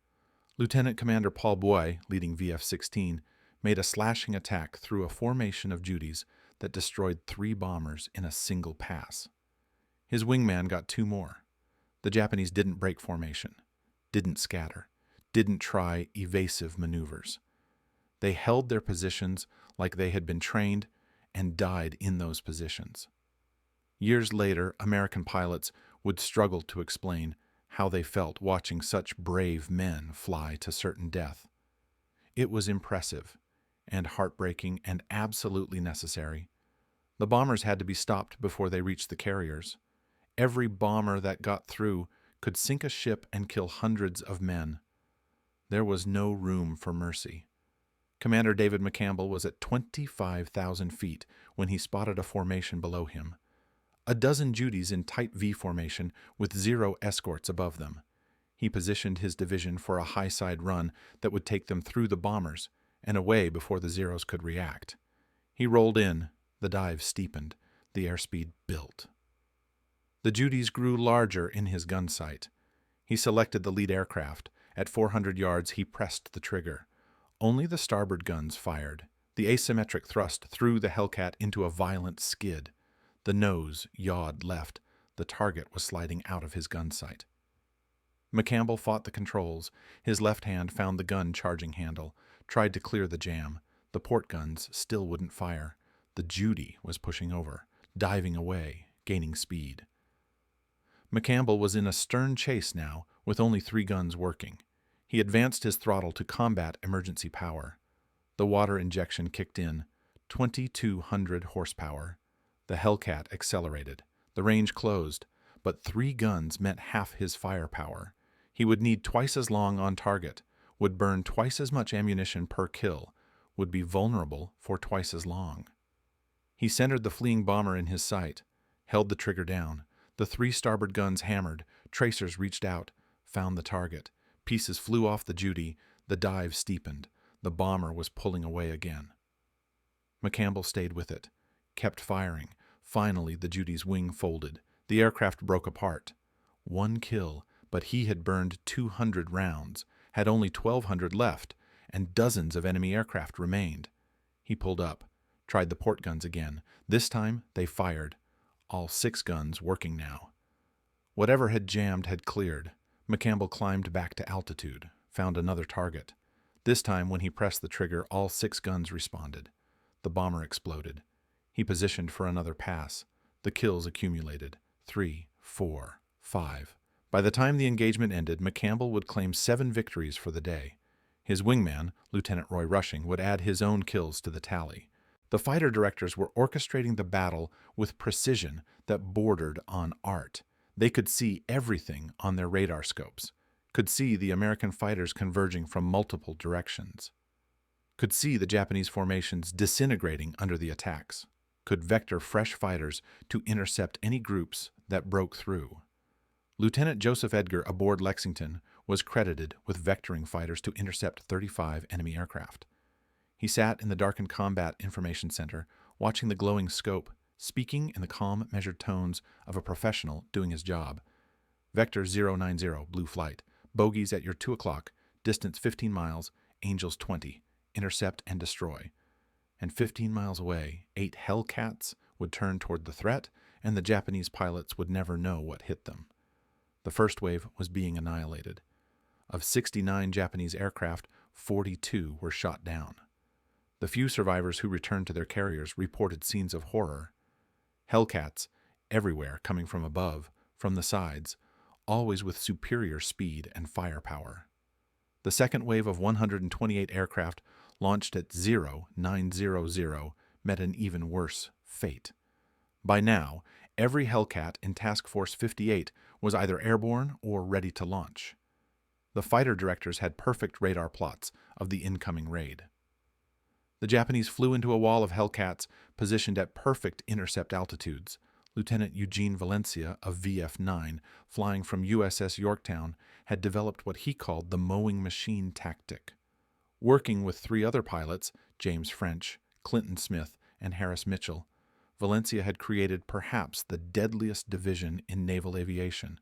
Lieutenant Commander Paul Boy, leading VF-16, made a slashing attack through a formation of Judys that destroyed 3 bombers in a single pass. His wingman got 2 more. The Japanese didn't break formation, didn't scatter, didn't try evasive maneuvers. They held their positions like they had been trained and died in those positions. Years later, American pilots would struggle to explain how they felt watching such brave men fly to certain death. It was impressive and heartbreaking and absolutely necessary. The bombers had to be stopped before they reached the carriers. Every bomber that got through could sink a ship and kill hundreds of men. There was no room for mercy. Commander David McCampbell was at 25,000 feet when he spotted a formation below him. A dozen Judys in tight V formation with 0 escorts above them. He positioned his division for a high-side run that would take them through the bombers and away before the Zeros could react. He rolled in, the dive steepened, the airspeed built. The Judys grew larger in his gun sight. He selected the lead aircraft. At 400 yards, he pressed the trigger. Only the starboard guns fired. The asymmetric thrust threw the Hellcat into a violent skid. The nose yawed left. The target was sliding out of his gun sight. McCampbell fought the controls. His left hand found the gun charging handle, tried to clear the jam. The port guns still wouldn't fire. The Judy was pushing over, diving away, gaining speed. McCampbell was in a stern chase now, with only 3 guns working. He advanced his throttle to combat emergency power. The water injection kicked in, 2,200 horsepower. The Hellcat accelerated. The range closed, but 3 guns meant half his firepower. He would need twice as long on target, would burn twice as much ammunition per kill, would be vulnerable for twice as long. He centered the fleeing bomber in his sight, held the trigger down. The 3 starboard guns hammered, tracers reached out, found the target. Pieces flew off the Judy, the dive steepened. The bomber was pulling away again. McCampbell stayed with it, kept firing. Finally, the Judy's wing folded. The aircraft broke apart. 1 kill, but he had burned 200 rounds, had only 1,200 left, and dozens of enemy aircraft remained. He pulled up, tried the port guns again. This time, they fired. All 6 guns working now. Whatever had jammed had cleared. McCampbell climbed back to altitude, found another target. This time, when he pressed the trigger, all 6 guns responded. The bomber exploded. He positioned for another pass. The kills accumulated. 3, 4, 5. By the time the engagement ended, McCampbell would claim 7 victories for the day. His wingman, Lieutenant Roy Rushing, would add his own kills to the tally. The fighter directors were orchestrating the battle with precision that bordered on art. They could see everything on their radar scopes, could see the American fighters converging from multiple directions, could see the Japanese formations disintegrating under the attacks, could vector fresh fighters to intercept any groups that broke through. Lieutenant Joseph Edgar aboard Lexington was credited with vectoring fighters to intercept 35 enemy aircraft. He sat in the darkened Combat Information Center, watching the glowing scope, speaking in the calm, measured tones of a professional doing his job. Vector 090, blue flight. Bogies at your 2 o'clock, distance 15 miles, Angels 20. Intercept and destroy. And 15 miles away, 8 Hellcats would turn toward the threat, and the Japanese pilots would never know what hit them. The first wave was being annihilated. Of 69 Japanese aircraft, 42 were shot down. The few survivors who returned to their carriers reported scenes of horror. Hellcats, everywhere coming from above, from the sides, always with superior speed and firepower. The second wave of 128 aircraft launched at 0900 met an even worse fate. By now, every Hellcat in Task Force 58 was either airborne or ready to launch. The fighter directors had perfect radar plots of the incoming raid. The Japanese flew into a wall of Hellcats positioned at perfect intercept altitudes. Lieutenant Eugene Valencia of VF-9, flying from USS Yorktown, had developed what he called the mowing machine tactic. Working with 3 other pilots, James French, Clinton Smith, and Harris Mitchell, Valencia had created perhaps the deadliest division in naval aviation.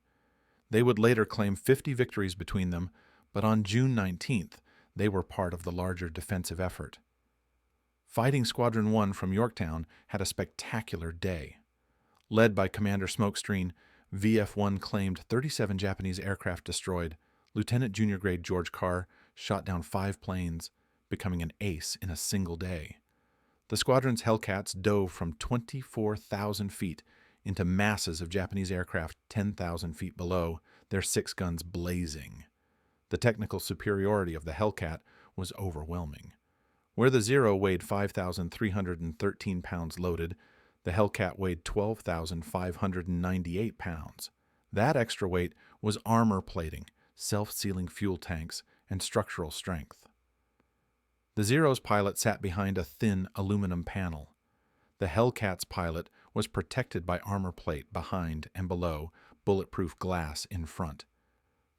They would later claim 50 victories between them, but on June 19th, they were part of the larger defensive effort. Fighting Squadron 1 from Yorktown had a spectacular day. Led by Commander Smokescreen, VF-1 claimed 37 Japanese aircraft destroyed. Lieutenant Junior Grade George Carr shot down 5 planes, becoming an ace in a single day. The squadron's Hellcats dove from 24,000 feet into masses of Japanese aircraft 10,000 feet below, their 6 guns blazing. The technical superiority of the Hellcat was overwhelming. Where the Zero weighed 5,313 pounds loaded, the Hellcat weighed 12,598 pounds. That extra weight was armor plating, self-sealing fuel tanks, and structural strength. The Zero's pilot sat behind a thin aluminum panel. The Hellcat's pilot was protected by armor plate behind and below, bulletproof glass in front.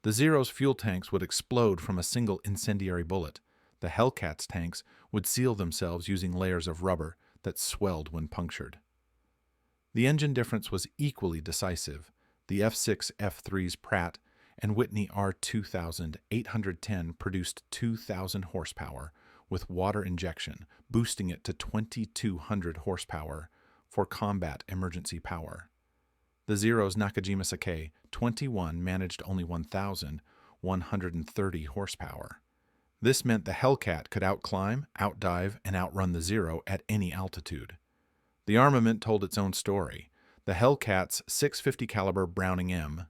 The Zero's fuel tanks would explode from a single incendiary bullet. The Hellcat's tanks would seal themselves using layers of rubber that swelled when punctured. The engine difference was equally decisive. The F6F3's Pratt and Whitney R2810 produced 2,000 horsepower with water injection, boosting it to 2,200 horsepower for combat emergency power. The Zero's Nakajima Sake 21 managed only 1,130 horsepower. This meant the Hellcat could outclimb, outdive, and outrun the Zero at any altitude. The armament told its own story. The Hellcat's 650 caliber Browning M,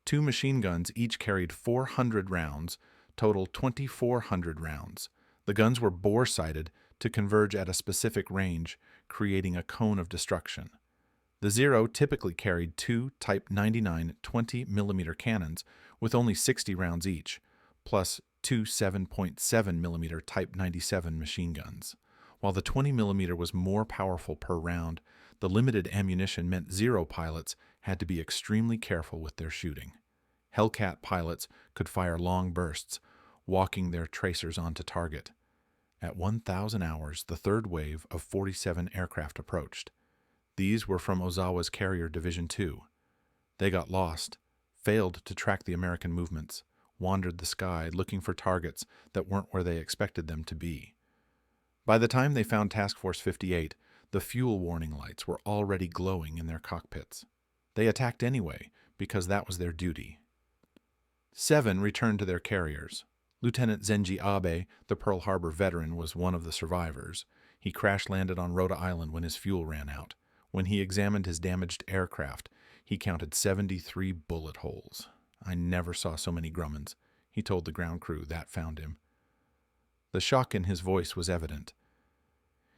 two machine guns each carried 400 rounds, total 2,400 rounds. The guns were bore-sighted to converge at a specific range, creating a cone of destruction. The Zero typically carried two Type 99 20mm cannons with only 60 rounds each, plus two 7.7mm Type 97 machine guns. While the 20mm was more powerful per round, the limited ammunition meant Zero pilots had to be extremely careful with their shooting. Hellcat pilots could fire long bursts, walking their tracers onto target. At 1,000 hours, the third wave of 47 aircraft approached. These were from Ozawa's Carrier Division 2. They got lost, failed to track the American movements, wandered the sky looking for targets that weren't where they expected them to be. By the time they found Task Force 58, the fuel warning lights were already glowing in their cockpits. They attacked anyway, because that was their duty. 7 returned to their carriers. Lieutenant Zenji Abe, the Pearl Harbor veteran, was one of the survivors. He crash-landed on Rhode Island when his fuel ran out. When he examined his damaged aircraft, he counted 73 bullet holes. "I never saw so many Grummins," he told the ground crew that found him. The shock in his voice was evident.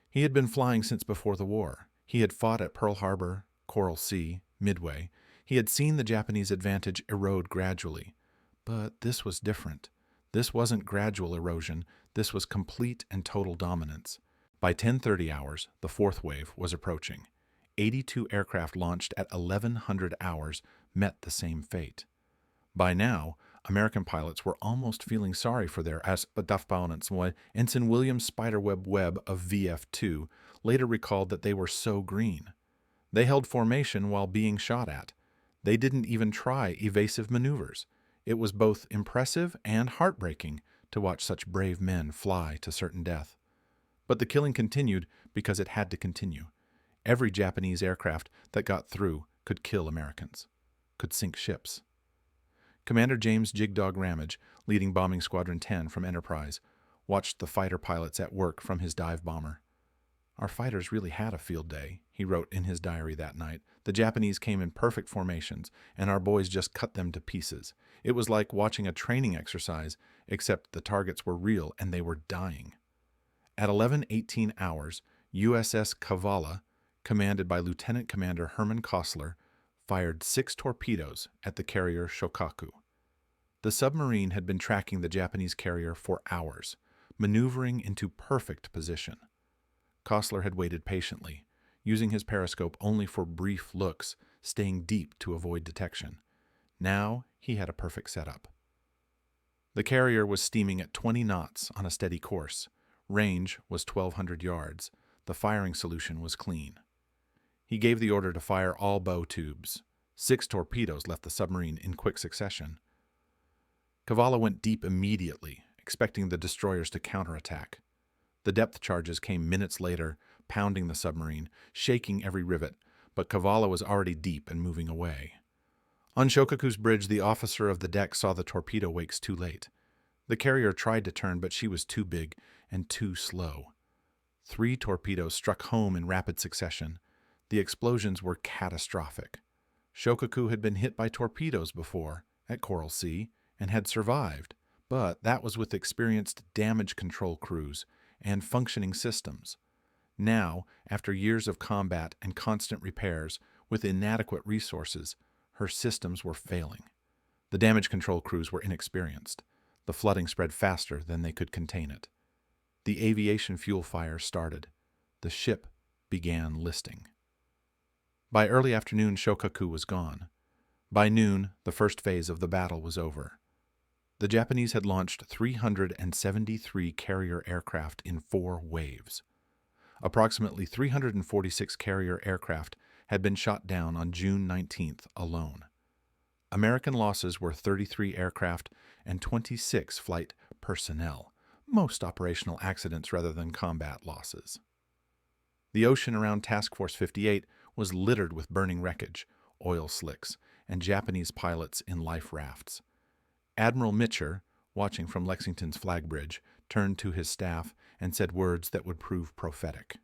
He had been flying since before the war. He had fought at Pearl Harbor, Coral Sea, Midway. He had seen the Japanese advantage erode gradually. But this was different. This wasn't gradual erosion. This was complete and total dominance. By 10:30 hours, the fourth wave was approaching. 82 aircraft launched at 1,100 hours met the same fate. By now, American pilots were almost feeling sorry for their opponents. Ensign William Spiderweb Webb of VF-2 later recalled that they were so green. They held formation while being shot at. They didn't even try evasive maneuvers. It was both impressive and heartbreaking to watch such brave men fly to certain death. But the killing continued because it had to continue. Every Japanese aircraft that got through could kill Americans, could sink ships. Commander James Jigdog Ramage, leading Bombing Squadron 10 from Enterprise, watched the fighter pilots at work from his dive bomber. "Our fighters really had a field day," he wrote in his diary that night. "The Japanese came in perfect formations, and our boys just cut them to pieces. It was like watching a training exercise, except the targets were real and they were dying." At 11:18 hours, USS Kavala, commanded by Lieutenant Commander Herman Kostler, fired 6 torpedoes at the carrier Shokaku. The submarine had been tracking the Japanese carrier for hours, maneuvering into perfect position. Kostler had waited patiently, using his periscope only for brief looks, staying deep to avoid detection. Now he had a perfect setup. The carrier was steaming at 20 knots on a steady course. Range was 1,200 yards. The firing solution was clean. He gave the order to fire all bow tubes. 6 torpedoes left the submarine in quick succession. Kavala went deep immediately, expecting the destroyers to counterattack. The depth charges came minutes later, pounding the submarine, shaking every rivet, but Kavala was already deep and moving away. On Shokaku's bridge, the officer of the deck saw the torpedo wakes too late. The carrier tried to turn, but she was too big and too slow. 3 torpedoes struck home in rapid succession. The explosions were catastrophic. Shokaku had been hit by torpedoes before, at Coral Sea, and had survived, but that was with experienced damage control crews and functioning systems. Now, after years of combat and constant repairs, with inadequate resources, her systems were failing. The damage control crews were inexperienced. The flooding spread faster than they could contain it. The aviation fuel fire started. The ship began listing. By early afternoon, Shokaku was gone. By noon, the first phase of the battle was over. The Japanese had launched 373 carrier aircraft in 4 waves. Approximately 346 carrier aircraft had been shot down on June 19th alone. American losses were 33 aircraft and 26 flight personnel, most operational accidents rather than combat losses. The ocean around Task Force 58 was littered with burning wreckage, oil slicks, and Japanese pilots in life rafts. Admiral Mitcher, watching from Lexington's flag bridge, turned to his staff and said words that would prove prophetic.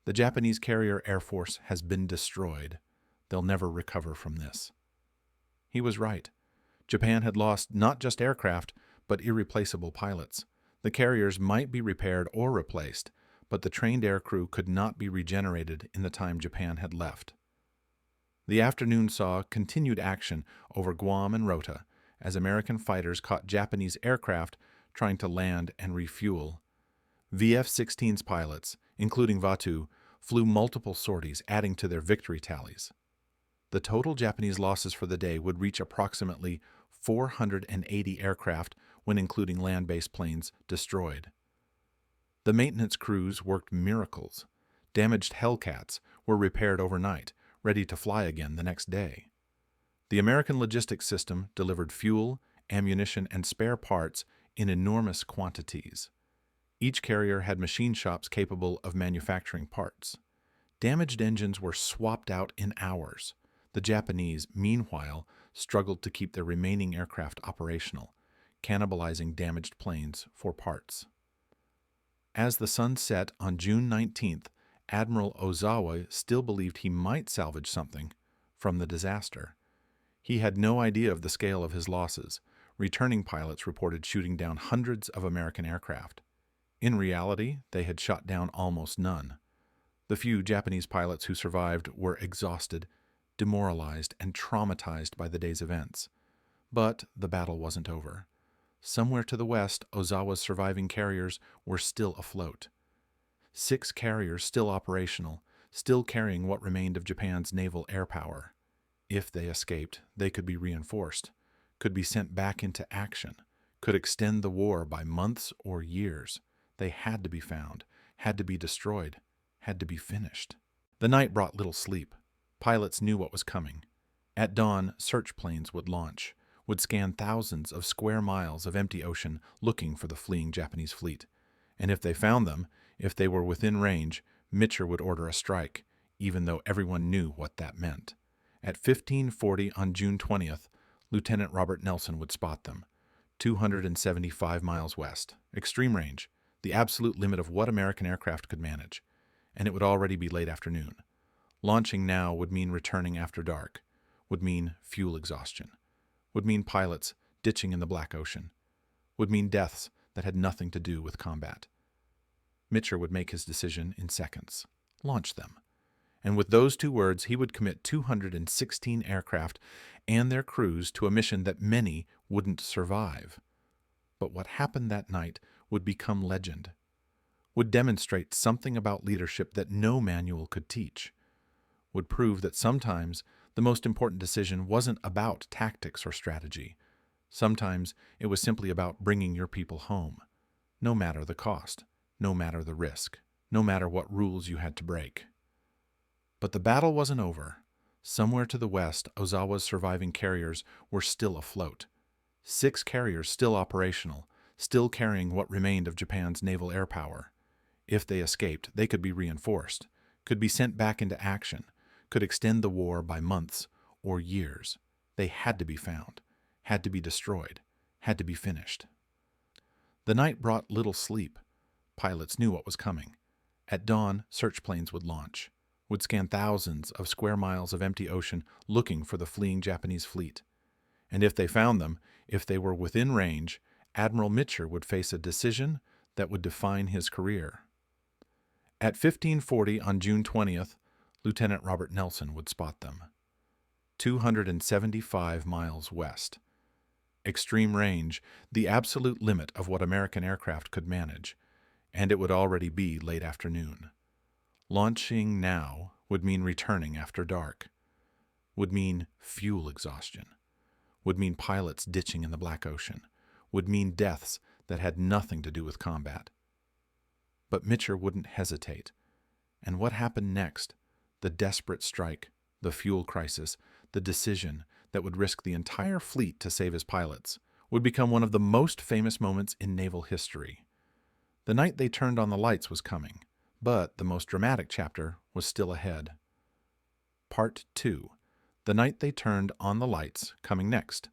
"The Japanese carrier air force has been destroyed. They'll never recover from this. He was right. Japan had lost not just aircraft, but irreplaceable pilots. The carriers might be repaired or replaced, but the trained aircrew could not be regenerated in the time Japan had left. The afternoon saw continued action over Guam and Rota as American fighters caught Japanese aircraft trying to land and refuel. VF-16's pilots, including Vatu, flew multiple sorties, adding to their victory tallies. The total Japanese losses for the day would reach approximately 480 aircraft when including land-based planes destroyed. The maintenance crews worked miracles. Damaged Hellcats were repaired overnight, ready to fly again the next day. The American logistics system delivered fuel, ammunition, and spare parts in enormous quantities. Each carrier had machine shops capable of manufacturing parts. Damaged engines were swapped out in hours. The Japanese, meanwhile, struggled to keep their remaining aircraft operational, cannibalizing damaged planes for parts. As the sun set on June 19th, Admiral Ozawa still believed he might salvage something from the disaster. He had no idea of the scale of his losses. Returning pilots reported shooting down hundreds of American aircraft. In reality, they had shot down almost none. The few Japanese pilots who survived were exhausted, demoralized, and traumatized by the day's events. But the battle wasn't over. Somewhere to the west, Ozawa's surviving carriers were still afloat. 6 carriers still operational, still carrying what remained of Japan's naval air power. If they escaped, they could be reinforced, could be sent back into action, could extend the war by months or years. They had to be found, had to be destroyed, had to be finished. The night brought little sleep. Pilots knew what was coming. At dawn, search planes would launch, would scan thousands of square miles of empty ocean looking for the fleeing Japanese fleet. And if they found them, if they were within range, Mitcher would order a strike, even though everyone knew what that meant. At 15:40 on June 20th, Lieutenant Robert Nelson would spot them, 275 miles west, extreme range, the absolute limit of what American aircraft could manage, and it would already be late afternoon. Launching now would mean returning after dark, would mean fuel exhaustion, would mean pilots ditching in the Black Ocean, would mean deaths that had nothing to do with combat. Mitcher would make his decision in seconds. Launch them. And with those 2 words, he would commit 216 aircraft and their crews to a mission that many wouldn't survive. But what happened that night would become legend, would demonstrate something about leadership that no manual could teach, would prove that sometimes the most important decision wasn't about tactics or strategy. Sometimes it was simply about bringing your people home, no matter the cost, no matter the risk, no matter what rules you had to break. But the battle wasn't over. Somewhere to the west, Ozawa's surviving carriers were still afloat. 6 carriers still operational, still carrying what remained of Japan's naval air power. If they escaped, they could be reinforced, could be sent back into action, could extend the war by months or years. They had to be found, had to be destroyed, had to be finished. The night brought little sleep. Pilots knew what was coming. At dawn, search planes would launch, would scan thousands of square miles of empty ocean looking for the fleeing Japanese fleet. And if they found them, if they were within range, Admiral Mitcher would face a decision that would define his career. At 15:40 on June 20th, Lieutenant Robert Nelson would spot them, 275 miles west. Extreme range, the absolute limit of what American aircraft could manage, and it would already be late afternoon. Launching now would mean returning after dark, would mean fuel exhaustion, would mean pilots ditching in the Black Ocean, would mean deaths that had nothing to do with combat. But Mitcher wouldn't hesitate. And what happened next? The desperate strike, the fuel crisis, the decision that would risk the entire fleet to save his pilots, would become one of the most famous moments in naval history. The night they turned on the lights was coming, but the most dramatic chapter was still ahead. Part 2. The night they turned on the lights, coming next.